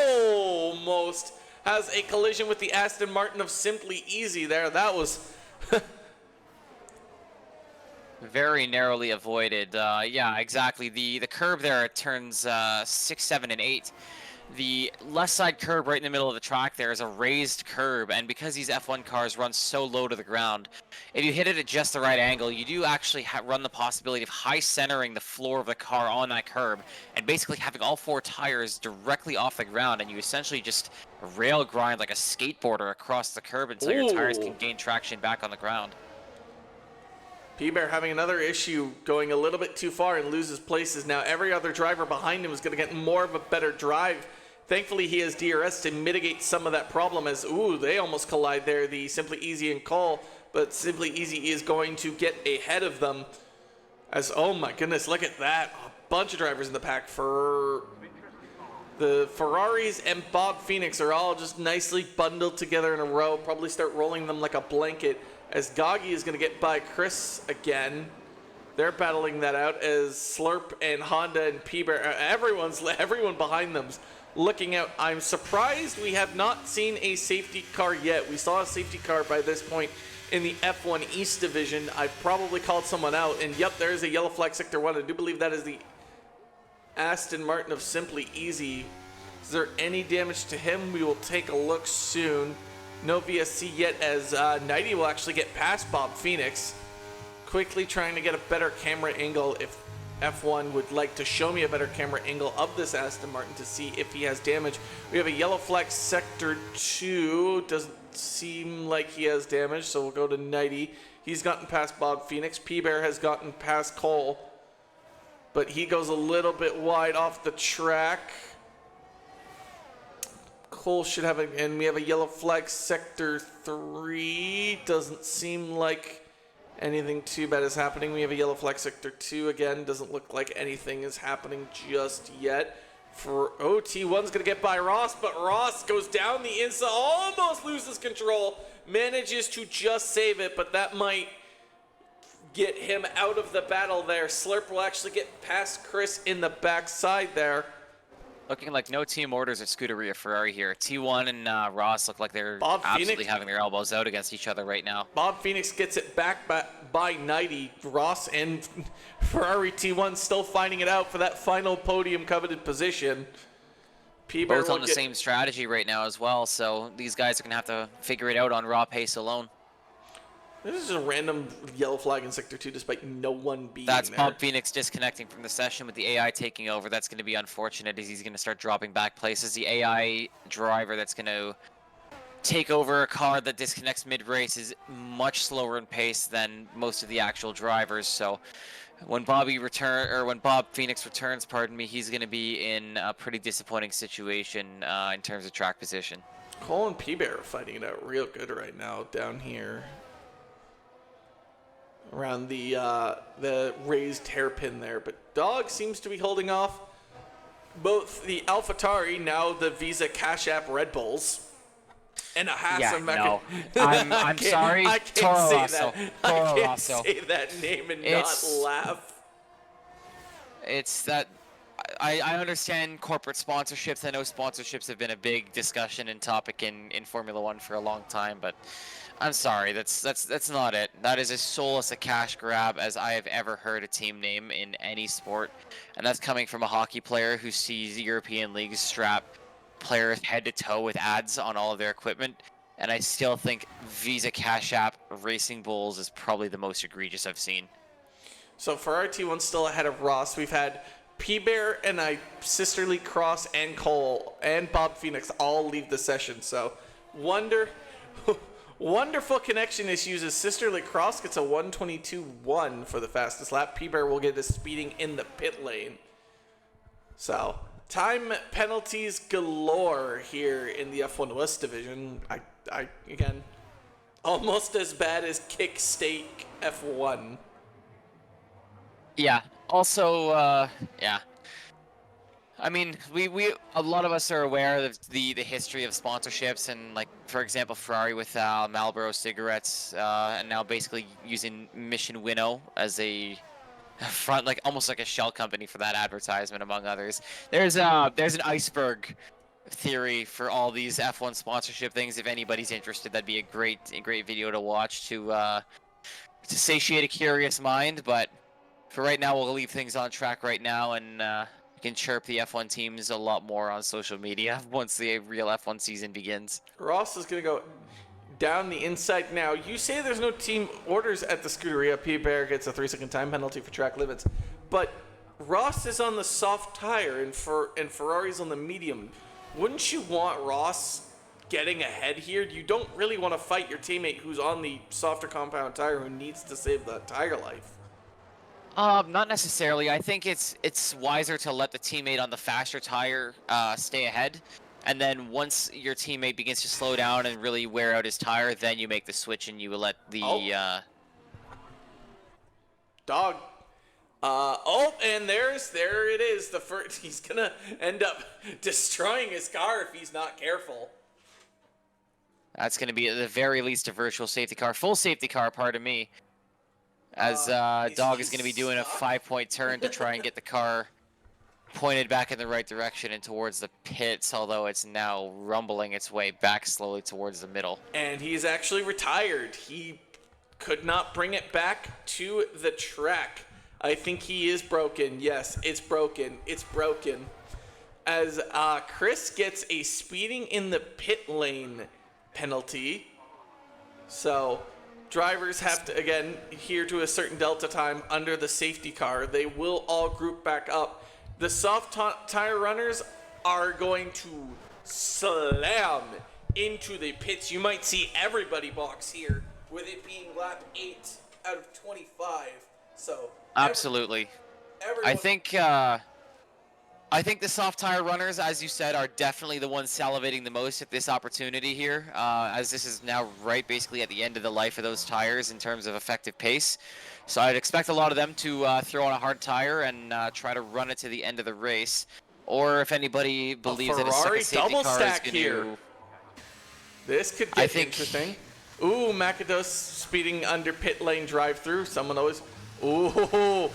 Almost has a collision with the Aston Martin of Simply Easy there. That was very narrowly avoided. Yeah, exactly. The curb there at turns 6, 7, and 8. The left side curb right in the middle of the track there is a raised curb, and because these F1 cars run so low to the ground, if you hit it at just the right angle, you do actually run the possibility of high centering the floor of the car on that curb and basically having all 4 tires directly off the ground, and you essentially just rail grind like a skateboarder across the curb until your tires can gain traction back on the ground. P-Bear having another issue, going a little bit too far and loses places. Now every other driver behind him is going to get more of a better drive. Thankfully, he has DRS to mitigate some of that problem as, they almost collide there, the Simply Easy and Cole, but Simply Easy is going to get ahead of them as, oh my goodness, look at that. A bunch of drivers in the pack for the Ferraris, and Bob Phoenix are all just nicely bundled together in a row, probably start rolling them like a blanket as Goggy is going to get by Chris again. They're battling that out as Slurp and Honda and P-Bear, everyone behind them's looking out. I'm surprised we have not seen a safety car yet. We saw a safety car by this point in the F1 East division. I've probably called someone out, and yep, there is a yellow flag sector 1. I do believe that is the Aston Martin of Simply Easy. Is there any damage to him? We will take a look soon. No VSC yet, as 90 will actually get past Bob Phoenix. Quickly trying to get a better camera angle if F1 would like to show me a better camera angle of this Aston Martin to see if he has damage. We have a yellow flag sector 2. Doesn't seem like he has damage, so we'll go to 90. He's gotten past Bob Phoenix. P-Bear has gotten past Cole, but he goes a little bit wide off the track. Cole should have and we have a yellow flag sector 3. Doesn't seem like anything too bad is happening. We have a yellow flag sector 2 again. Doesn't look like anything is happening just yet. For T1's gonna get by Ross, but Ross goes down the inside, almost loses control, manages to just save it, but that might get him out of the battle there. Slurp will actually get past Chris in the backside there. Looking like no team orders at Scuderia Ferrari here. T1 and Ross look like they're Bob absolutely Phoenix having their elbows out against each other right now. Bob Phoenix gets it back by 90. Ross and Ferrari T1 still finding it out for that final podium coveted position. Both on the same strategy right now as well, so these guys are going to have to figure it out on raw pace alone. This is a random yellow flag in Sector 2 despite no one being That's there. Bob Phoenix disconnecting from the session with the AI taking over. That's going to be unfortunate as he's going to start dropping back places. The AI driver that's going to take over a car that disconnects mid-race is much slower in pace than most of the actual drivers. So when Bob Phoenix returns, pardon me, he's going to be in a pretty disappointing situation in terms of track position. Cole and P-Bear are fighting it out real good right now down here around the raised hairpin there, but Dog seems to be holding off both the AlphaTauri, now the Visa Cash App Red Bulls, and a Haas. No. I'm sorry. I can't say that. I can't Rosso. say that name and not laugh. It's that I understand corporate sponsorships. I know sponsorships have been a big discussion and topic in Formula One for a long time, but I'm sorry, that's not it. That is as soulless a cash grab as I have ever heard a team name in any sport, and that's coming from a hockey player who sees European leagues strap players head to toe with ads on all of their equipment, and I still think Visa Cash App Racing Bulls is probably the most egregious I've seen. So Ferrari T1 still ahead of Ross. We've had P-Bear and Sisterly Cross and Cole and Bob Phoenix all leave the session, so wonderful connection issues as Sisterly Cross gets a 1:22.1 for the fastest lap. P-Bear will get a speeding in the pit lane. So, time penalties galore here in the F1 West division. I again, almost as bad as Kick Steak F1. Yeah. Also, yeah. I mean, we a lot of us are aware of the history of sponsorships and, like, for example, Ferrari with Marlboro cigarettes, and now basically using Mission Winnow as a front, like almost like a shell company for that advertisement, among others. There's an iceberg theory for all these F1 sponsorship things. If anybody's interested, that'd be a great video to watch to satiate a curious mind. But for right now, we'll leave things on track right now, and you can chirp the F1 teams a lot more on social media once the real F1 season begins. Ross is going to go down the inside now. You say there's no team orders at the Scuderia. P. Bear gets a 3-second time penalty for track limits. But Ross is on the soft tire and Ferrari's on the medium. Wouldn't you want Ross getting ahead here? You don't really want to fight your teammate who's on the softer compound tire who needs to save that tire life. Not necessarily. I think it's wiser to let the teammate on the faster tire stay ahead, and then once your teammate begins to slow down and really wear out his tire, then you make the switch and you let the Dog. And there it is. The first, he's gonna end up destroying his car if he's not careful. That's going to be at the very least a virtual safety car, full safety car, pardon me. As Dog is going to be doing a 5-point turn to try and get the car pointed back in the right direction and towards the pits, although it's now rumbling its way back slowly towards the middle. And he's actually retired. He could not bring it back to the track. I think he is broken. Yes, it's broken. It's broken. As Chris gets a speeding in the pit lane penalty. So drivers have to, again, adhere to a certain delta time under the safety car. They will all group back up. The soft tire runners are going to slam into the pits. You might see everybody box here, with it being lap 8 out of 25. So absolutely. I think the soft tire runners, as you said, are definitely the ones salivating the most at this opportunity here, as this is now right basically at the end of the life of those tires in terms of effective pace. So I'd expect a lot of them to throw on a hard tire and try to run it to the end of the race. Or if anybody believes that a second safety car is going to... This could get interesting. Ooh, Makados speeding under pit lane drive-through. Someone always... Ooh...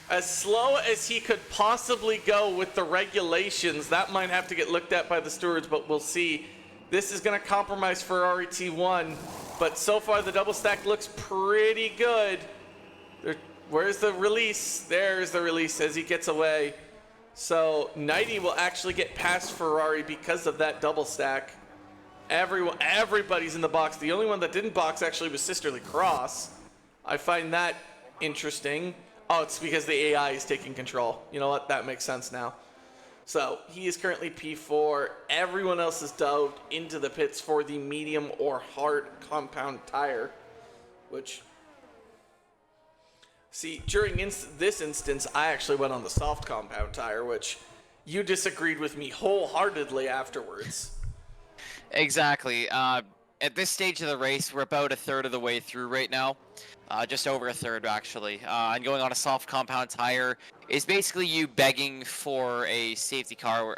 As slow as he could possibly go with the regulations, that might have to get looked at by the stewards, but we'll see. This is going to compromise Ferrari T1, but so far the double stack looks pretty good. Where's the release? There's the release as he gets away. So Nighty will actually get past Ferrari because of that double stack. Everybody's in the box. The only one that didn't box actually was Sisterly Cross. I find that interesting. Oh, it's because the AI is taking control. You know what? That makes sense now. So he is currently P4. Everyone else is dove into the pits for the medium or hard compound tire, which... See, during this instance, I actually went on the soft compound tire, which you disagreed with me wholeheartedly afterwards. Exactly. At this stage of the race, we're about a third of the way through right now. Just over a third, actually. And going on a soft compound tire is basically you begging for a safety car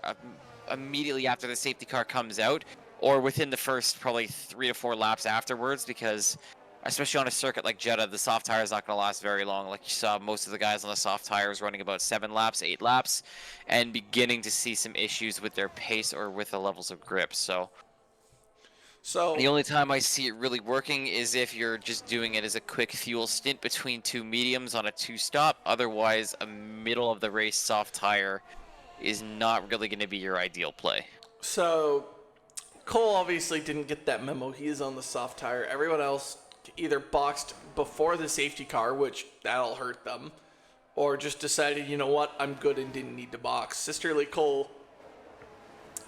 immediately after the safety car comes out, or within the first probably 3 to 4 laps afterwards, because especially on a circuit like Jeddah, the soft tire is not going to last very long. Like you saw, most of the guys on the soft tires running about 7 laps, 8 laps, and beginning to see some issues with their pace or with the levels of grip. So the only time I see it really working is if you're just doing it as a quick fuel stint between 2 mediums on a 2-stop. Otherwise, a middle of the race soft tire is not really going to be your ideal play. So Cole obviously didn't get that memo. He is on the soft tire. Everyone else either boxed before the safety car, which that'll hurt them, or just decided, you know what, I'm good and didn't need to box. Sisterly Cole,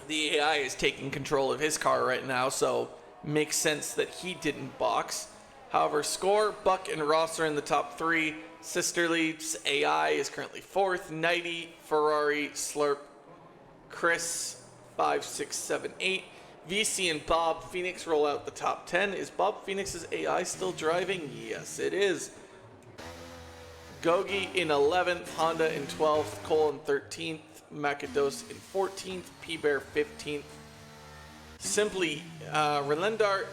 the AI is taking control of his car right now, so makes sense that he didn't box. However, Score, Buck, and Ross are in the top 3. Sisterly's AI is currently 4th. Nighty, Ferrari, Slurp, Chris, 5, 6, 7, 8. VC and Bob Phoenix roll out the top 10. Is Bob Phoenix's AI still driving? Yes, it is. Gogi in 11th, Honda in 12th, Cole in 13th, Makados in 14th, P-Bear 15th. Simply, Relendar,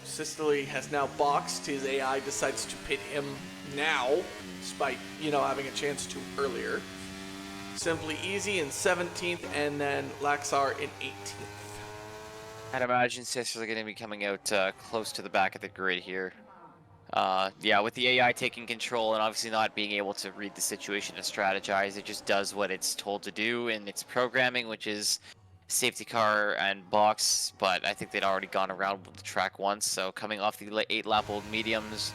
Sicily has now boxed. His AI decides to pit him now, despite, having a chance to earlier. Simply Easy in 17th, and then Laxar in 18th. I'd imagine Sisters are going to be coming out close to the back of the grid here. Yeah, with the AI taking control and obviously not being able to read the situation and strategize, it just does what it's told to do in its programming, which is safety car and box, but I think they'd already gone around the track once, so coming off the 8-lap-old mediums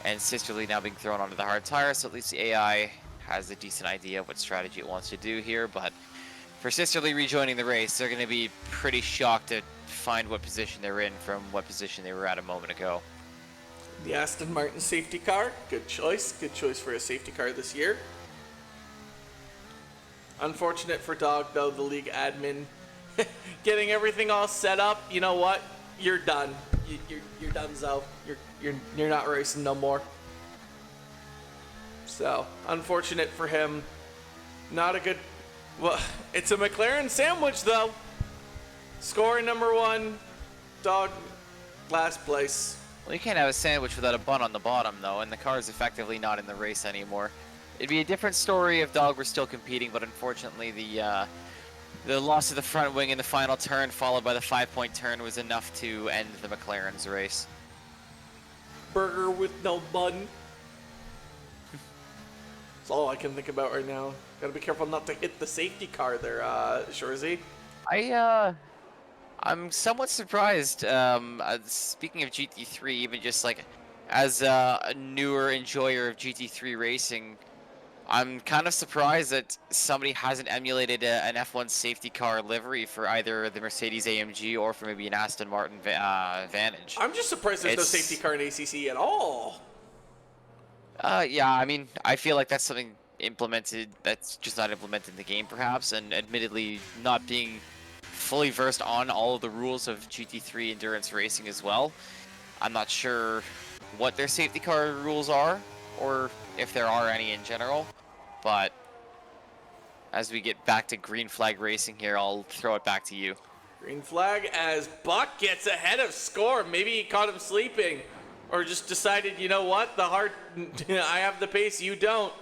and Sisterly now being thrown onto the hard tire, so at least the AI has a decent idea of what strategy it wants to do here, but for Sisterly rejoining the race, they're going to be pretty shocked to find what position they're in from what position they were at a moment ago. The Aston Martin safety car, good choice for a safety car this year. Unfortunate for Dog, though, the league admin getting everything all set up. You know what? You're done. You're done, Zo. You're not racing no more. So unfortunate for him. Not a good. Well, it's a McLaren sandwich though. Score number 1. Dog, last place. Well, you can't have a sandwich without a bun on the bottom, though, and the car is effectively not in the race anymore. It'd be a different story if Dog were still competing, but unfortunately the loss of the front wing in the final turn, followed by the 5-point turn, was enough to end the McLaren's race. Burger with no bun. That's all I can think about right now. Gotta be careful not to hit the safety car there, Shorzy. I'm somewhat surprised. Speaking of GT3, even just like as a newer enjoyer of GT3 racing, I'm kind of surprised that somebody hasn't emulated an F1 safety car livery for either the Mercedes AMG or for maybe an Aston Martin Vantage. I'm just surprised there's no safety car in ACC at all. Yeah, I mean, I feel like that's something implemented that's just not implemented in the game, perhaps, and admittedly not being fully versed on all of the rules of GT3 endurance racing as well. I'm not sure what their safety car rules are, or if there are any in general, but as we get back to green flag racing here, I'll throw it back to you. Green flag as Buck gets ahead of Score. Maybe he caught him sleeping, or just decided, you know what, I have the pace, you don't.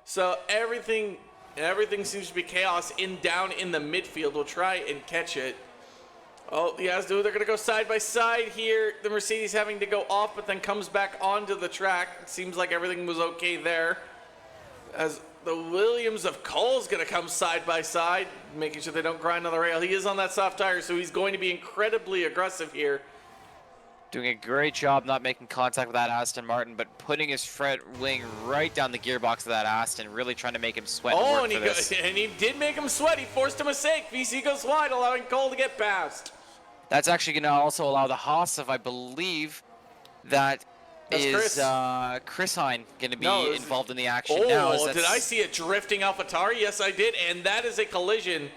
So everything seems to be chaos down in the midfield. We'll try and catch it. Oh, the Asdo, they're going to go side by side here. The Mercedes having to go off, but then comes back onto the track. It seems like everything was okay there. As the Williams of Cole's going to come side by side, making sure they don't grind on the rail. He is on that soft tire, so he's going to be incredibly aggressive here. Doing a great job not making contact with that Aston Martin, but putting his front wing right down the gearbox of that Aston, really trying to make him sweat. Oh, and he did make him sweat. He forced a mistake. VC goes wide, allowing Cole to get past. That's actually going to also allow the Haas, if I believe, that's Chris Hine going to be involved in the action now. Oh, did I see a drifting AlphaTauri? Yes, I did, and that is a collision.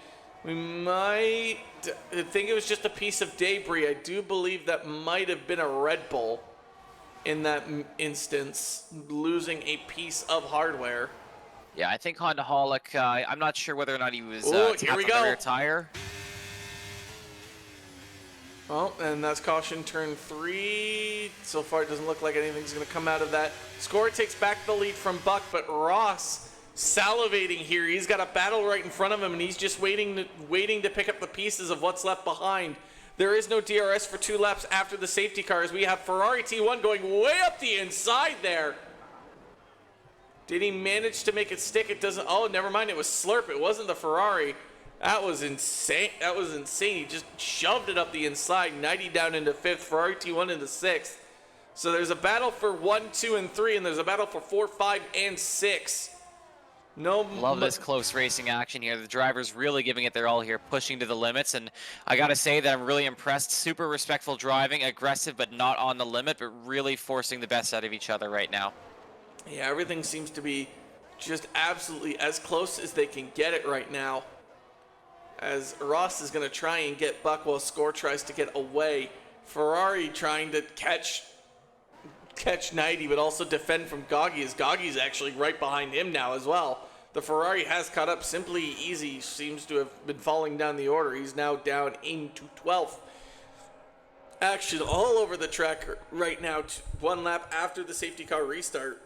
We might think it was just a piece of debris. I do believe that might have been a Red Bull in that instance, losing a piece of hardware. Yeah, I think Honda Holic, I'm not sure whether or not he was here we on the go. rear tire. Well, and that's caution turn 3. So far, it doesn't look like anything's going to come out of that. Score takes back the lead from Buck, but Ross salivating here. He's got a battle right in front of him, and he's just waiting to pick up the pieces of what's left behind. There is no DRS for 2 laps after the safety cars. We have Ferrari T1 going way up the inside there. Did he manage to make it stick? It doesn't. Oh, never mind. It was Slurp. It wasn't the Ferrari. That was insane. That was insane. He just shoved it up the inside. 90 down into 5th. Ferrari T1 into 6th. So there's a battle for 1, 2, and 3, and there's a battle for 4, 5, and 6. Love this close racing action here. The drivers really giving it their all here, pushing to the limits, and I gotta say that I'm really impressed. Super respectful driving, aggressive but not on the limit, but really forcing the best out of each other right now. Yeah, everything seems to be just absolutely as close as they can get it right now. As Ross is gonna try and get Buck while Score tries to get away. Ferrari trying to catch catch 90, but also defend from Goggy, as Goggy's actually right behind him now as well. The Ferrari has caught up. Simply Easy seems to have been falling down the order. He's now down into 12th. Action all over the track right now, 1 lap after the safety car restart.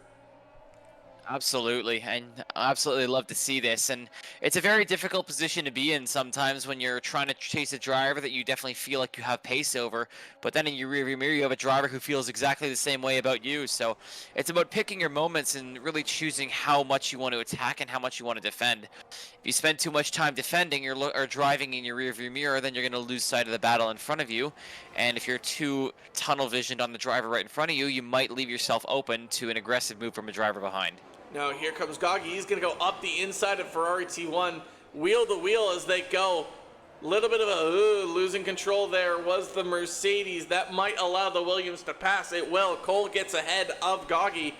Absolutely, and I absolutely love to see this. And it's a very difficult position to be in sometimes when you're trying to chase a driver that you definitely feel like you have pace over, but then in your rearview mirror you have a driver who feels exactly the same way about you. So it's about picking your moments and really choosing how much you want to attack and how much you want to defend. If you spend too much time defending or driving in your rearview mirror, then you're going to lose sight of the battle in front of you. And if you're too tunnel visioned on the driver right in front of you, you might leave yourself open to an aggressive move from a driver behind. Now here comes Goggy. He's going to go up the inside of Ferrari T1, wheel to wheel as they go. Little bit of a losing control there was the Mercedes. That might allow the Williams to pass. It will. Cole gets ahead of Goggy.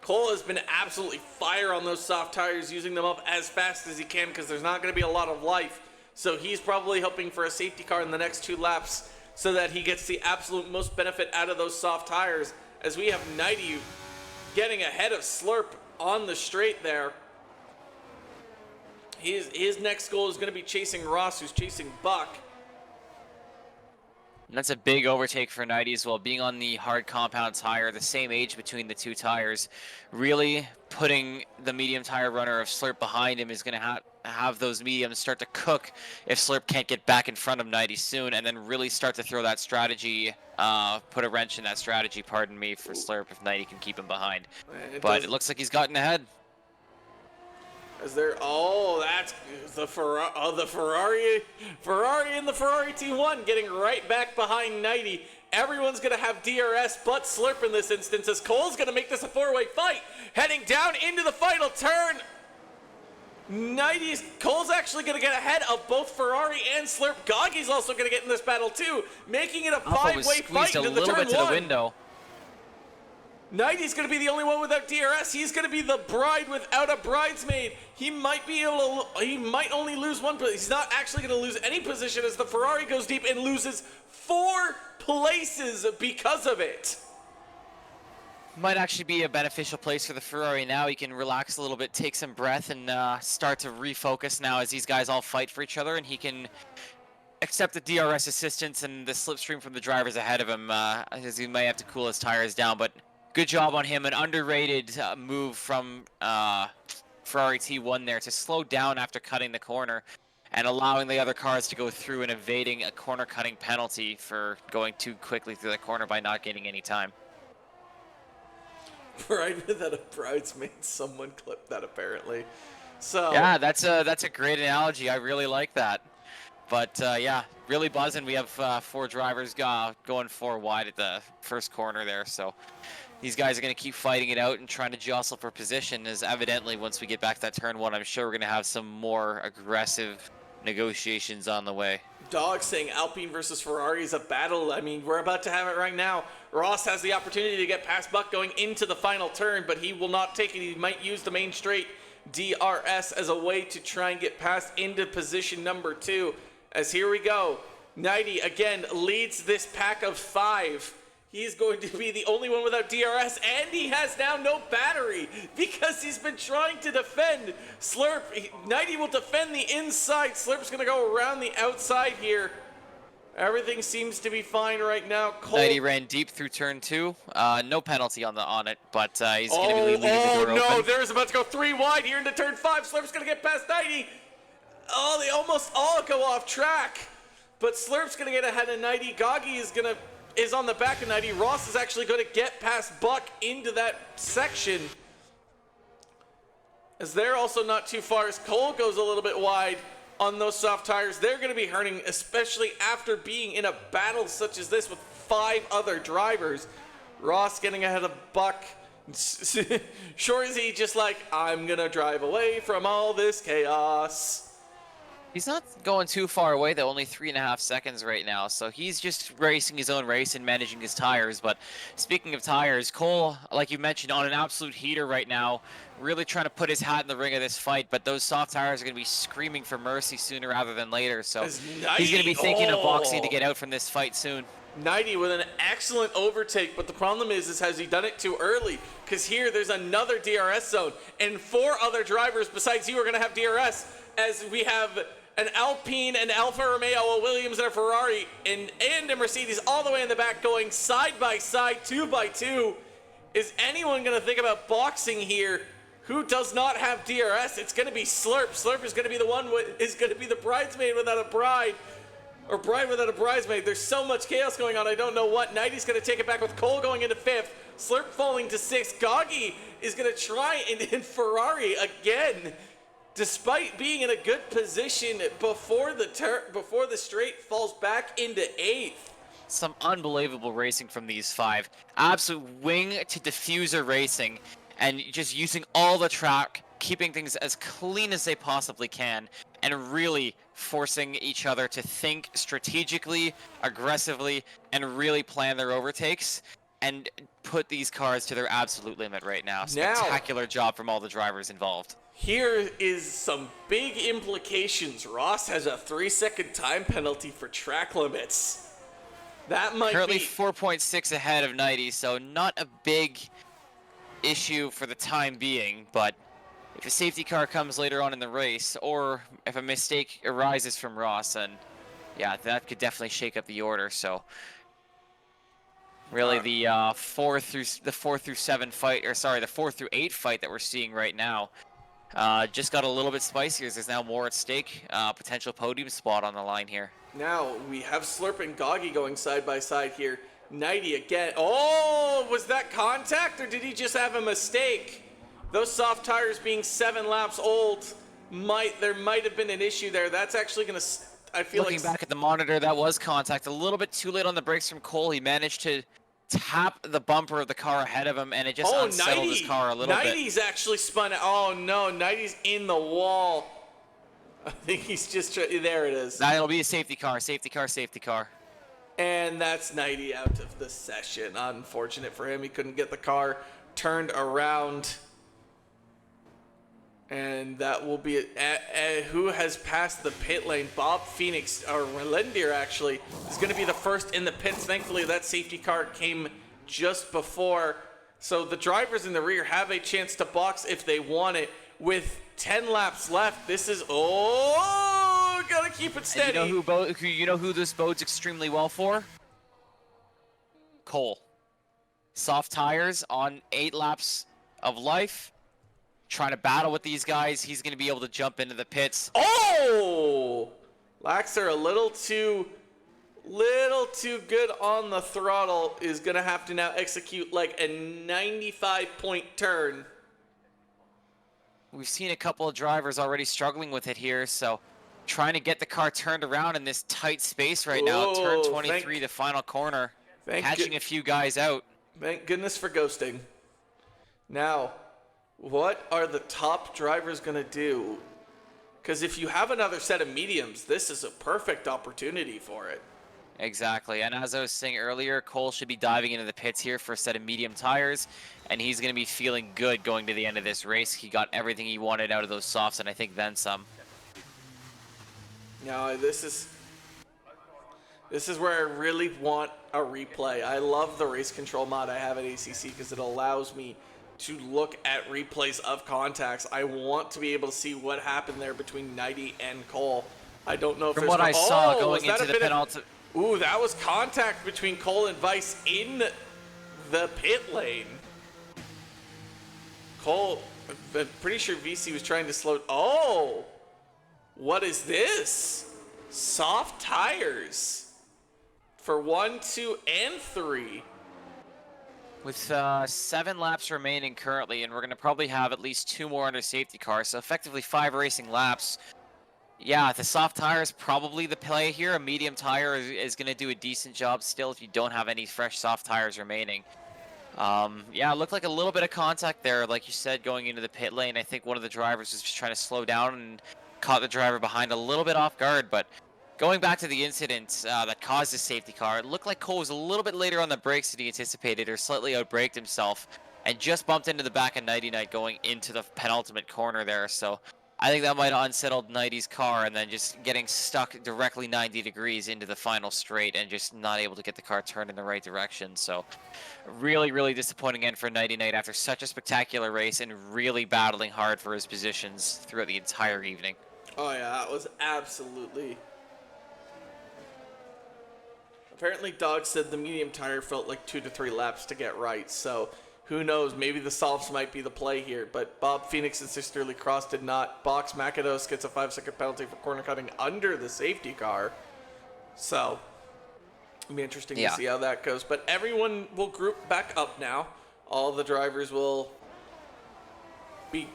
Cole has been absolutely fire on those soft tires, using them up as fast as he can because there's not going to be a lot of life. So he's probably hoping for a safety car in the next 2 laps so that he gets the absolute most benefit out of those soft tires, as we have 90 getting ahead of Slurp on the straight there. His next goal is going to be chasing Ross, who's chasing Buck. And that's a big overtake for 90 as well, being on the hard compound tire, the same age between the 2 tires. Really putting the medium tire runner of Slurp behind him is going to have those mediums start to cook if Slurp can't get back in front of 90 soon, and then really start to throw that strategy, put a wrench in that strategy, pardon me, for Slurp if 90 can keep him behind. It looks like he's gotten ahead. Is there? Oh, that's the Ferrari. Oh, the Ferrari and the Ferrari T1 getting right back behind 90. Everyone's gonna have DRS but Slurp in this instance, as Cole's gonna make this a 4-way fight, heading down into the final turn. Cole's actually gonna get ahead of both Ferrari and Slurp. Goggy's also gonna get in this battle too, making it a 5-way fight into the turn 1. To the window. 90's going to be the only one without DRS. He's going to be the bride without a bridesmaid. He might only lose 1, but he's not actually going to lose any position, as the Ferrari goes deep and loses 4 places because of it. Might actually be a beneficial place for the Ferrari now. He can relax a little bit, take some breath, and start to refocus now as these guys all fight for each other, and he can accept the DRS assistance and the slipstream from the drivers ahead of him, as he may have to cool his tires down. But good job on him. An underrated move from Ferrari T1 there to slow down after cutting the corner and allowing the other cars to go through and evading a corner cutting penalty for going too quickly through the corner by not gaining any time. Bride without a bridesmaid. Someone clipped that apparently. So yeah, that's a great analogy. I really like that. But yeah, really buzzing. We have 4 drivers going 4 wide at the first corner there. So these guys are going to keep fighting it out and trying to jostle for position, as evidently once we get back to that turn 1, I'm sure we're going to have some more aggressive negotiations on the way. Dog saying Alpine versus Ferrari is a battle. I mean, we're about to have it right now. Ross has the opportunity to get past Buck going into the final turn, but he will not take it. He might use the main straight DRS as a way to try and get past into position number 2. As here we go. 90 again leads this pack of 5. He's going to be the only one without DRS, and he has now no battery because he's been trying to defend. Slurp, 90 will defend the inside. Slurp's going to go around the outside here. Everything seems to be fine right now. Cole, 90 ran deep through turn 2. No penalty on it, but he's going to be leaving the door no, open. there's about to go 3 wide here into turn 5. Slurp's going to get past 90. Oh, they almost all go off track, but Slurp's going to get ahead of 90. Goggy is on the back of 90. Ross is actually going to get past Buck into that section, as they're also not too far, as Cole goes a little bit wide on those soft tires. They're going to be hurting, especially after being in a battle such as this with 5 other drivers. Ross getting ahead of Buck. Sure is he just like, I'm going to drive away from all this chaos. He's not going too far away, though, only 3.5 seconds right now. So he's just racing his own race and managing his tires. But speaking of tires, Cole, like you mentioned, on an absolute heater right now, really trying to put his hat in the ring of this fight. But those soft tires are going to be screaming for mercy sooner rather than later. So he's going to be thinking of boxing to get out from this fight soon. 90 with an excellent overtake, but the problem is has he done it too early? Because here there's another DRS zone, and 4 other drivers besides you are going to have DRS, as we have an Alpine, an Alfa Romeo, a Williams, and a Ferrari, and a Mercedes all the way in the back going side by side, 2 by 2. Is anyone going to think about boxing here? Who does not have DRS? It's going to be Slurp. Slurp is going to be the one is going to be the bridesmaid without a bride. Or bride without a bridesmaid. There's so much chaos going on, I don't know what. 90's going to take it back with Cole going into 5th. Slurp falling to 6th. Goggy is going to try in Ferrari again. Despite being in a good position before the straight, falls back into 8th. Some unbelievable racing from these 5. Absolute wing to diffuser racing. And just using all the track, keeping things as clean as they possibly can, and really forcing each other to think strategically, aggressively, and really plan their overtakes, and put these cars to their absolute limit right now. Spectacular job from all the drivers involved. Here is some big implications. Ross has a 3-second time penalty for track limits. That might Currently be 4.6 ahead of 90, so not a big issue for the time being, but if a safety car comes later on in the race, or if a mistake arises from Ross, then yeah, that could definitely shake up the order. So really the 4 through 7 fight, or sorry, the 4 through 8 fight that we're seeing right now just got a little bit spicier. There's now more at stake, potential podium spot on the line here. Now we have Slurp and Goggy going side by side here. 90 again. Oh, was that contact, or did he just have a mistake? Those soft tires being 7 laps old, there might have been an issue there. That's actually going to, I feel Looking back at the monitor, that was contact. A little bit too late on the brakes from Cole. He managed to tap the bumper of the car ahead of him, and it just unsettled his car a little bit. 90's actually spun. Oh no, 90's in the wall. I think he's just, there it is. That'll be a safety car, safety car, safety car. And that's 90 out of the session. Unfortunate for him. He couldn't get the car turned around. And that will be who has passed the pit lane. Bob Phoenix, or Relendier actually, is going to be the first in the pits. Thankfully, that safety car came just before. So the drivers in the rear have a chance to box if they want it. With 10 laps left, this is, gotta keep it steady. And you know who this bodes extremely well for? Cole. Soft tires on 8 laps of life. Trying to battle with these guys. He's going to be able to jump into the pits. Oh! Laxer a little too good on the throttle. Is going to have to now execute like a 95-point turn. We've seen a couple of drivers already struggling with it here, so trying to get the car turned around in this tight space right now. Turn 23, the final corner. Catching a few guys out. Thank goodness for ghosting. Now, what are the top drivers going to do? Because if you have another set of mediums, this is a perfect opportunity for it. Exactly, and as I was saying earlier, Cole should be diving into the pits here for a set of medium tires, and he's going to be feeling good going to the end of this race. He got everything he wanted out of those softs, and I think then some. Now, this is where I really want a replay. I love the race control mod I have at ACC because it allows me to look at replays of contacts. I want to be able to see what happened there between 90 and Cole. I don't know if from what I saw going into the penultimate. Ooh, that was contact between Cole and Vice in the pit lane. Cole, I'm pretty sure VC was trying to slow. Oh, what is this? Soft tires for 1, 2, and 3. With 7 laps remaining currently, and we're going to probably have at least 2 more under safety cars, so effectively 5 racing laps. Yeah, the soft tire is probably the play here. A medium tire is going to do a decent job still if you don't have any fresh soft tires remaining. Yeah, it looked like a little bit of contact there, like you said, going into the pit lane. I think one of the drivers was just trying to slow down and caught the driver behind a little bit off guard. But going back to the incident that caused the safety car, it looked like Cole was a little bit later on the brakes than he anticipated, or slightly outbraked himself, and just bumped into the back of Nighty Night going into the penultimate corner there. So I think that might have unsettled 90's car, and then just getting stuck directly 90 degrees into the final straight and just not able to get the car turned in the right direction. So really, really disappointing end for 90 Night after such a spectacular race and really battling hard for his positions throughout the entire evening. Oh yeah, that was absolutely... Apparently Dog said the medium tire felt like 2 to 3 laps to get right, so who knows, maybe the softs might be the play here, but Bob Phoenix and Sisterly Cross did not. Box Makados gets a 5-second penalty for corner cutting under the safety car, so it'll be interesting to see how that goes. But everyone will group back up now. All the drivers will be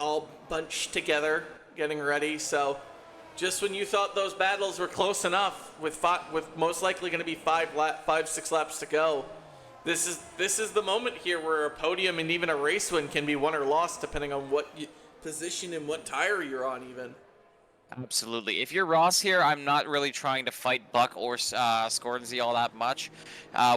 all bunched together, getting ready, so just when you thought those battles were close enough, with most likely going to be 5-6 laps to go, this is the moment here where a podium and even a race win can be won or lost depending on what position and what tire you're on even. Absolutely. If you're Ross here, I'm not really trying to fight Buck or Scorsese all that much.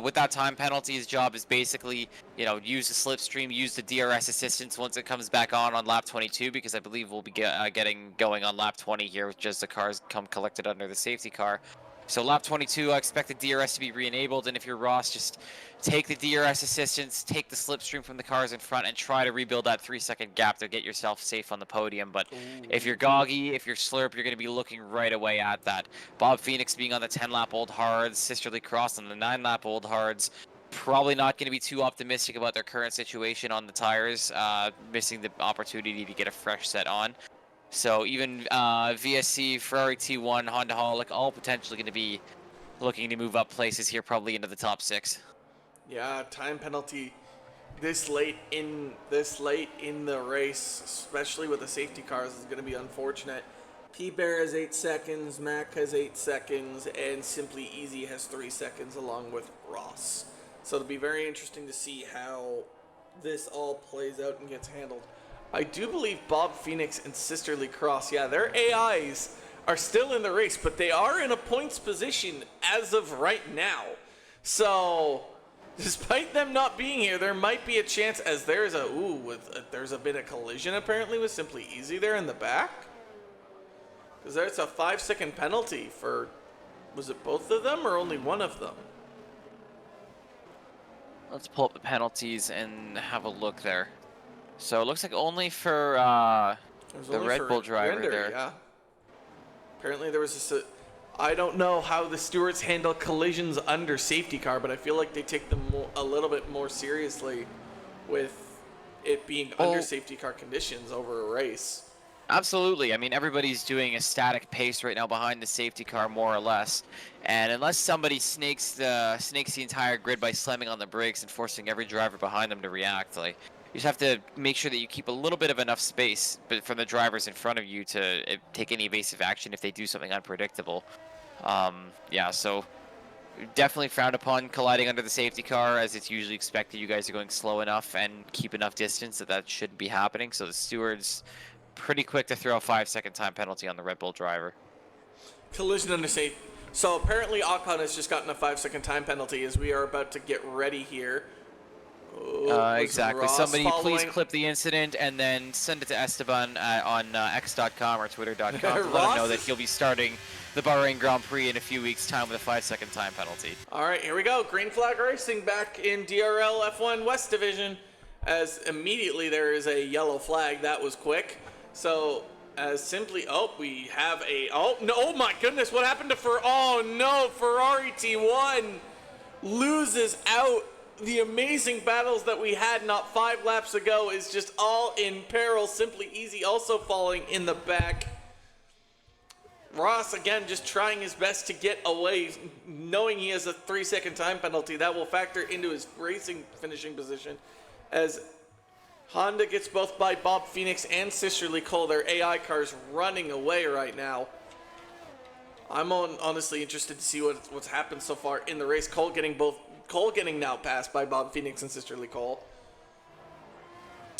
With that time penalty, his job is basically, use the slipstream, use the DRS assistance once it comes back on lap 22, because I believe we'll be getting going on lap 20 here with just the cars come collected under the safety car. So lap 22, I expect the DRS to be re-enabled, and if you're Ross, just take the DRS assistance, take the slipstream from the cars in front, and try to rebuild that 3-second gap to get yourself safe on the podium. But if you're Goggy, if you're Slurp, you're going to be looking right away at that. Bob Phoenix being on the 10-lap Old Hards, Sisterly Cross on the 9-lap Old Hards, probably not going to be too optimistic about their current situation on the tires, missing the opportunity to get a fresh set on. So even VSC, Ferrari T1, Honda Holic, all potentially going to be looking to move up places here, probably into the top 6. Yeah, time penalty this late in the race, especially with the safety cars, is going to be unfortunate. P-Bear has 8 seconds, Mac has 8 seconds, and Simply Easy has 3 seconds along with Ross. So it'll be very interesting to see how this all plays out and gets handled. I do believe Bob Phoenix and Sisterly Cross, their AIs are still in the race, but they are in a points position as of right now. So, despite them not being here, there might be a chance, as there's a bit of collision apparently with Simply Easy there in the back. Because there's a 5-second penalty for, was it both of them or only one of them? Let's pull up the penalties and have a look there. So it looks like only for the Red Bull driver Render, there. Yeah. Apparently there was just I don't know how the stewards handle collisions under safety car, but I feel like they take them a little bit more seriously with it being under safety car conditions over a race. Absolutely. I mean, everybody's doing a static pace right now behind the safety car, more or less. And unless somebody snakes the entire grid by slamming on the brakes and forcing every driver behind them to react, like, you just have to make sure that you keep a little bit of enough space from the drivers in front of you to take any evasive action if they do something unpredictable. So definitely frowned upon colliding under the safety car, as it's usually expected. You guys are going slow enough and keep enough distance that shouldn't be happening. So the stewards pretty quick to throw a 5-second time penalty on the Red Bull driver. Collision under safety. So apparently Ocon has just gotten a 5-second time penalty as we are about to get ready here. Exactly. Ross Somebody following? please clip the incident and then send it to Esteban on x.com or twitter.com to let him know that he'll be starting the Bahrain Grand Prix in a few weeks' time with a 5-second time penalty. All right, here we go. Green flag racing back in DRL F1 West Division, as immediately there is a yellow flag. That was quick. So as simply, we have oh my goodness, what happened to Ferrari T1 loses out. The amazing battles that we had not 5 laps ago is just all in peril. Simply Easy also falling in the back. Ross, again, just trying his best to get away, knowing he has a 3-second time penalty. That will factor into his racing finishing position, as Honda gets both by Bob Phoenix and Sisterly Cole. Their AI cars running away right now. I'm honestly interested to see what's happened so far in the race. Cole getting now passed by Bob Phoenix and Sisterly Cole.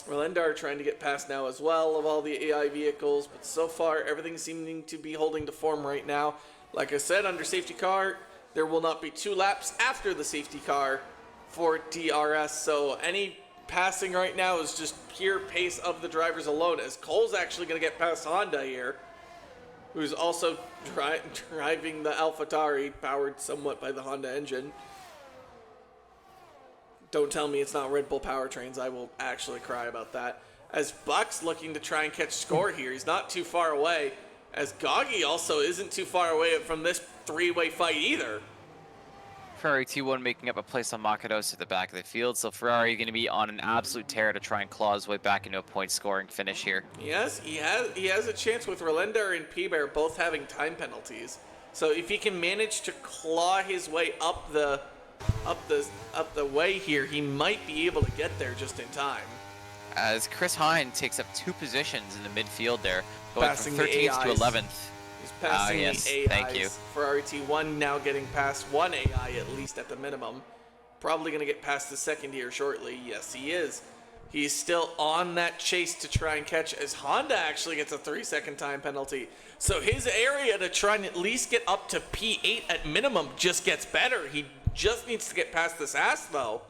Relendar trying to get past now as well of all the AI vehicles, but so far everything's seeming to be holding to form right now. Like I said, under safety car, there will not be 2 laps after the safety car for DRS, so any passing right now is just pure pace of the drivers alone, as Cole's actually going to get past Honda here, who's also driving the AlphaTauri, powered somewhat by the Honda engine. Don't tell me it's not Red Bull powertrains. I will actually cry about that. As Buck's looking to try and catch score here. He's not too far away. As Goggy also isn't too far away from this three-way fight either. Ferrari T1 making up a place on Makados at the back of the field, so Ferrari going to be on an absolute tear to try and claw his way back into a point-scoring finish here. Yes, he has a chance with Rolender and P-Bear both having time penalties. So if he can manage to claw his way up the way here, he might be able to get there just in time. As Chris Hine takes up 2 positions in the midfield there, going Passing from the 13th to AIs. 11th. He's passing yes, the AIs. thank you. Ferrari T1 now getting past 1 AI at least at the minimum. Probably going to get past the second here shortly. Yes, he is. He's still on that chase to try and catch, as Honda actually gets a 3-second time penalty. So his area to try and at least get up to P8 at minimum just gets better. He just needs to get past this ass though.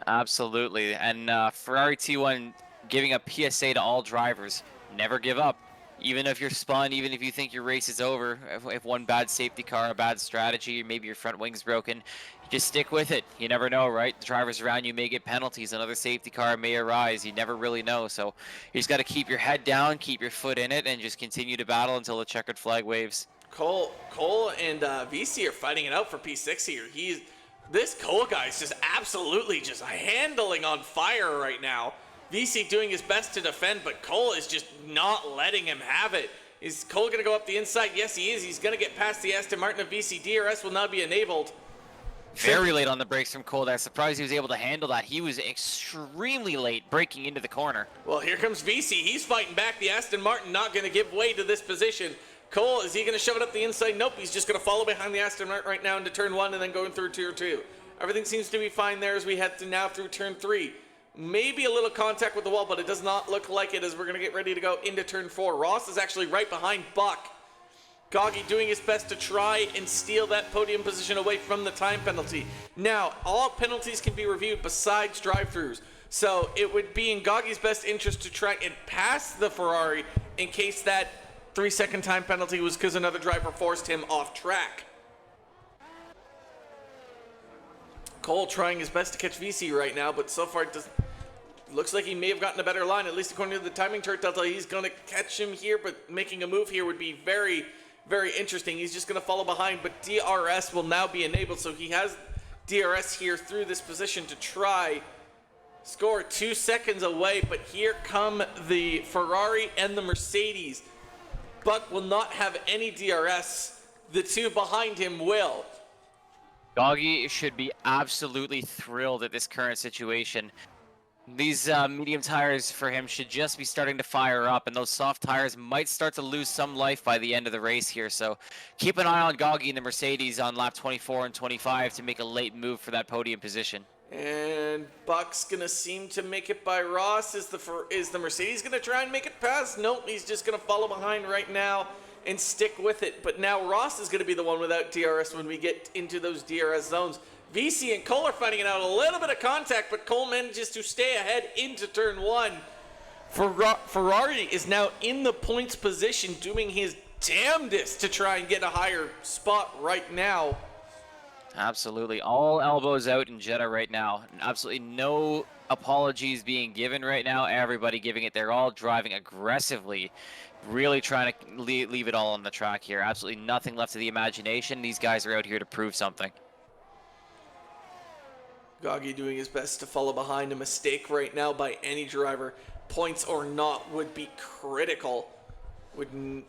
Absolutely, and Ferrari T1 giving a PSA to all drivers: never give up. Even if you're spun, even if you think your race is over, if one bad safety car, a bad strategy, maybe your front wing's broken, just stick with it. You never know, right? The drivers around you may get penalties, another safety car may arise. You never really know, so you just got to keep your head down, keep your foot in it, and just continue to battle until the checkered flag waves. Cole and VC are fighting it out for P6 here. This Cole guy is just absolutely just handling on fire right now. VC doing his best to defend, but Cole is just not letting him have it. Is Cole going to go up the inside? Yes, he is. He's going to get past the Aston Martin of VC. DRS will now be enabled. Very late on the brakes from Cole. I'm surprised he was able to handle that. He was extremely late breaking into the corner. Well, here comes VC. He's fighting back. The Aston Martin not going to give way to this position. Cole, is he going to shove it up the inside? Nope, he's just going to follow behind the Aston Martin right now into turn 1 and then going through tier 2. Everything seems to be fine there as we head to now through turn 3. Maybe a little contact with the wall, but it does not look like it as we're going to get ready to go into turn 4. Ross is actually right behind Buck. Goggy doing his best to try and steal that podium position away from the time penalty. Now, all penalties can be reviewed besides drive-thrus. So it would be in Goggy's best interest to try and pass the Ferrari in case that 3-second time penalty was because another driver forced him off track. Cole trying his best to catch VC right now, but so far it looks like he may have gotten a better line, at least according to the timing chart delta. He's going to catch him here, but making a move here would be very, very interesting. He's just going to follow behind, but DRS will now be enabled, so he has DRS here through this position to try score 2 seconds away, but here come the Ferrari and the Mercedes. Buck will not have any DRS. The two behind him will. Goggy should be absolutely thrilled at this current situation. These medium tires for him should just be starting to fire up, and those soft tires might start to lose some life by the end of the race here. So keep an eye on Goggy and the Mercedes on lap 24 and 25 to make a late move for that podium position. And Buck's gonna seem to make it by Ross. Is the Mercedes gonna try and make it past? Nope, he's just gonna follow behind right now and stick with it. But now Ross is gonna be the one without DRS when we get into those DRS zones. VC and Cole are fighting it out, a little bit of contact, but Cole manages to stay ahead into turn 1. Ferrari is now in the points position, doing his damnedest to try and get a higher spot right now. Absolutely. All elbows out in Jeddah right now. Absolutely no apologies being given right now. Everybody giving it their all, driving aggressively, really trying to leave it all on the track here. Absolutely nothing left to the imagination. These guys are out here to prove something. Goggy doing his best to follow behind. A mistake right now by any driver, points or not, would be critical. Would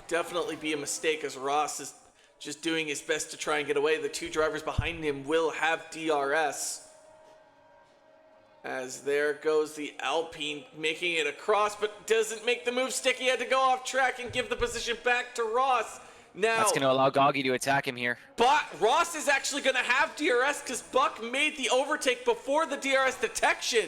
definitely be a mistake, as Ross is just doing his best to try and get away. The two drivers behind him will have DRS. As there goes the Alpine, making it across, but doesn't make the move stick. He had to go off track and give the position back to Ross. Now, that's going to allow Goggy to attack him here. But Ross is actually going to have DRS because Buck made the overtake before the DRS detection.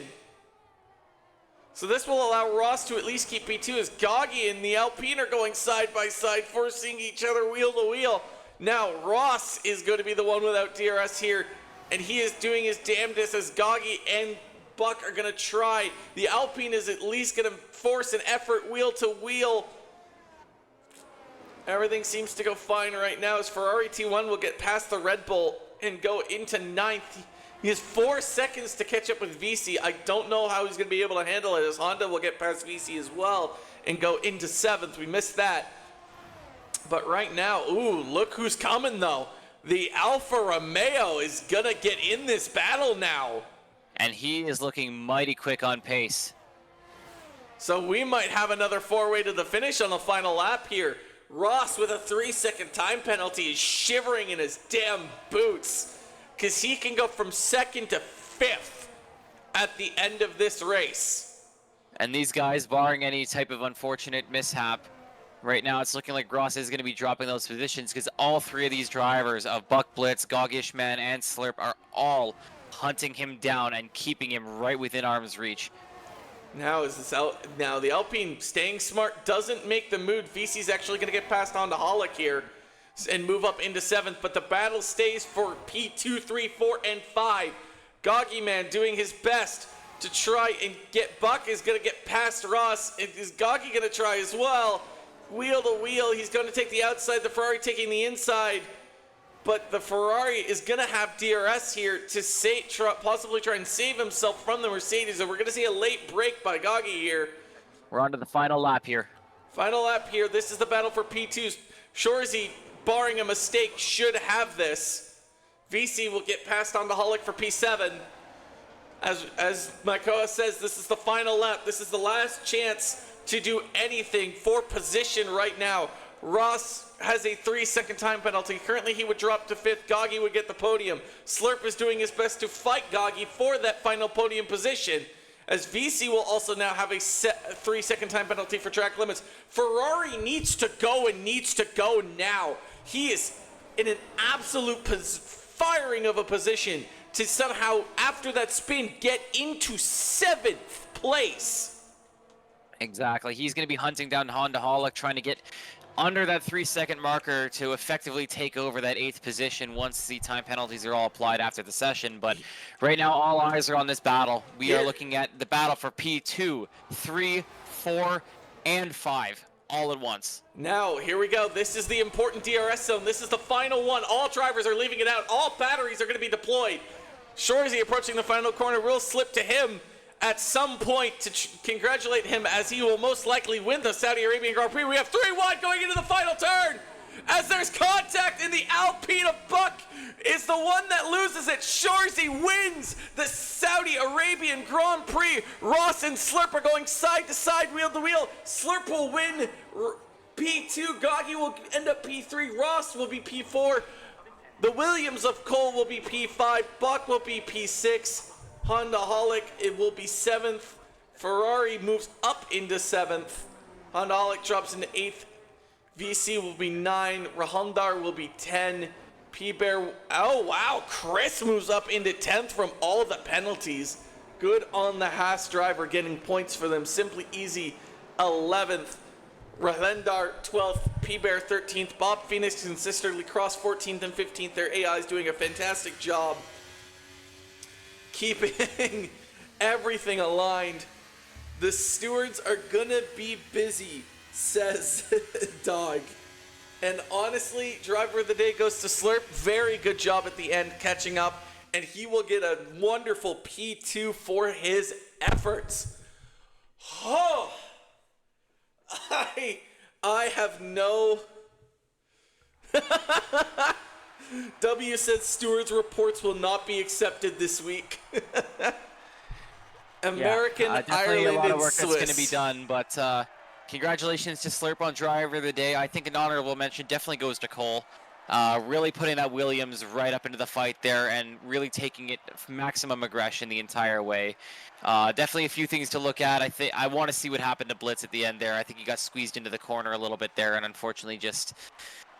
So this will allow Ross to at least keep P2 as Goggy and the Alpine are going side by side, forcing each other wheel to wheel. Now Ross is going to be the one without DRS here, and he is doing his damnedest as Goggy and Buck are going to try. The Alpine is at least going to force an effort wheel to wheel. Everything seems to go fine right now as Ferrari T1 will get past the Red Bull and go into 9th. He has 4 seconds to catch up with VC. I don't know how he's going to be able to handle it as Honda will get past VC as well and go into 7th. We missed that. But right now, ooh, look who's coming though. The Alfa Romeo is going to get in this battle now. And he is looking mighty quick on pace. So we might have another 4-way to the finish on the final lap here. Ross with a 3-second time penalty is shivering in his damn boots because he can go from 2nd to 5th at the end of this race. And these guys, barring any type of unfortunate mishap, right now it's looking like Ross is going to be dropping those positions because all 3 of these drivers of Buck Blitz, Goggishman, and Slurp are all hunting him down and keeping him right within arm's reach. Now the Alpine staying smart doesn't make the move. VC's actually going to get passed on to Hollick here and move up into 7th, but the battle stays for P2, 3, 4, and 5. Goggy Man doing his best to try and get Buck is going to get past Ross. Is Goggy going to try as well? Wheel to wheel, he's going to take the outside, the Ferrari taking the inside. But the Ferrari is going to have DRS here to possibly try and save himself from the Mercedes. And we're going to see a late break by Goggy here. We're on to the final lap here. Final lap here. This is the battle for P2s. Shorzy, barring a mistake, should have this. VC will get passed on to Hollick for P7. As Makoa says, this is the final lap. This is the last chance to do anything for position right now. Ross has a 3-second time penalty. Currently, he would drop to 5th. Goggy would get the podium. Slurp is doing his best to fight Goggy for that final podium position, as VC will also now have a 3-second time penalty for track limits. Ferrari needs to go and needs to go now. He is in an absolute firing of a position to somehow, after that spin, get into 7th place. Exactly. He's going to be hunting down Honda Hollick, trying to get under that 3-second marker to effectively take over that 8th position once the time penalties are all applied after the session. But right now, all eyes are on this battle. We are looking at the battle for P2, 3, 4, and 5 all at once. Now, here we go. This is the important DRS zone. This is the final one. All drivers are leaving it out. All batteries are going to be deployed. Shorzy approaching the final corner will slip to him at some point to congratulate him, as he will most likely win the Saudi Arabian Grand Prix. We have 3 wide going into the final turn as there's contact in the Alpine. Buck is the one that loses it. Shorzy wins the Saudi Arabian Grand Prix. Ross and Slurp are going side to side, wheel to wheel. Slurp will win P2. Goggy will end up P3. Ross will be P4. The Williams of Cole will be P5. Buck will be P6. Honda Hollick, it will be 7th. Ferrari moves up into 7th. Honda Hollick drops into 8th. VC will be 9. Rahondar will be 10. P-Bear, oh wow, Chris moves up into 10th from all the penalties. Good on the Haas driver, getting points for them. Simply Easy, 11th. Rahondar, 12th. P-Bear, 13th. Bob Phoenix and Sisterly Cross, 14th and 15th. Their AI is doing a fantastic job keeping everything aligned. The stewards are gonna be busy, says Dog. And honestly, driver of the day goes to Slurp. Very good job at the end catching up, and he will get a wonderful P2 for his efforts. Oh, I have no... W says stewards reports will not be accepted this week. American, definitely Ireland, a lot of and work Swiss. that's going to be done, but congratulations to Slurp on driver of the day. I think an honorable mention definitely goes to Cole. Really putting that Williams right up into the fight there and really taking it maximum aggression the entire way. Definitely a few things to look at. I want to see what happened to Blitz at the end there. I think he got squeezed into the corner a little bit there and unfortunately just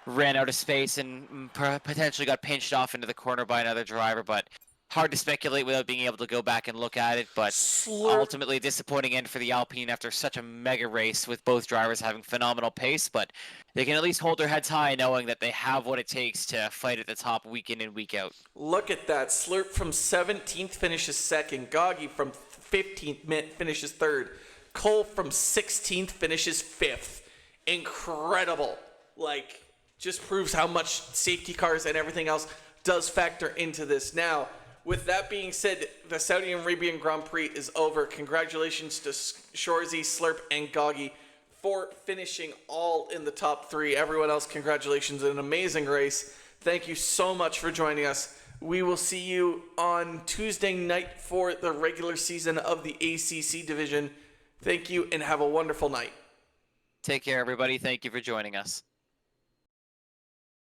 ran out of space and potentially got pinched off into the corner by another driver. But hard to speculate without being able to go back and look at it, but Slurp. ultimately a disappointing end for the Alpine after such a mega race with both drivers having phenomenal pace, but they can at least hold their heads high knowing that they have what it takes to fight at the top week in and week out. Look at that. Slurp from 17th finishes second. Goggy from 15th finishes third. Cole from 16th finishes fifth. Incredible. Like, just proves how much safety cars and everything else does factor into this. Now, with that being said, the Saudi Arabian Grand Prix is over. Congratulations to Shorzy, Slurp, and Goggy for finishing all in the top three. Everyone else, congratulations. An amazing race. Thank you so much for joining us. We will see you on Tuesday night for the regular season of the ACC division. Thank you and have a wonderful night. Take care, everybody. Thank you for joining us.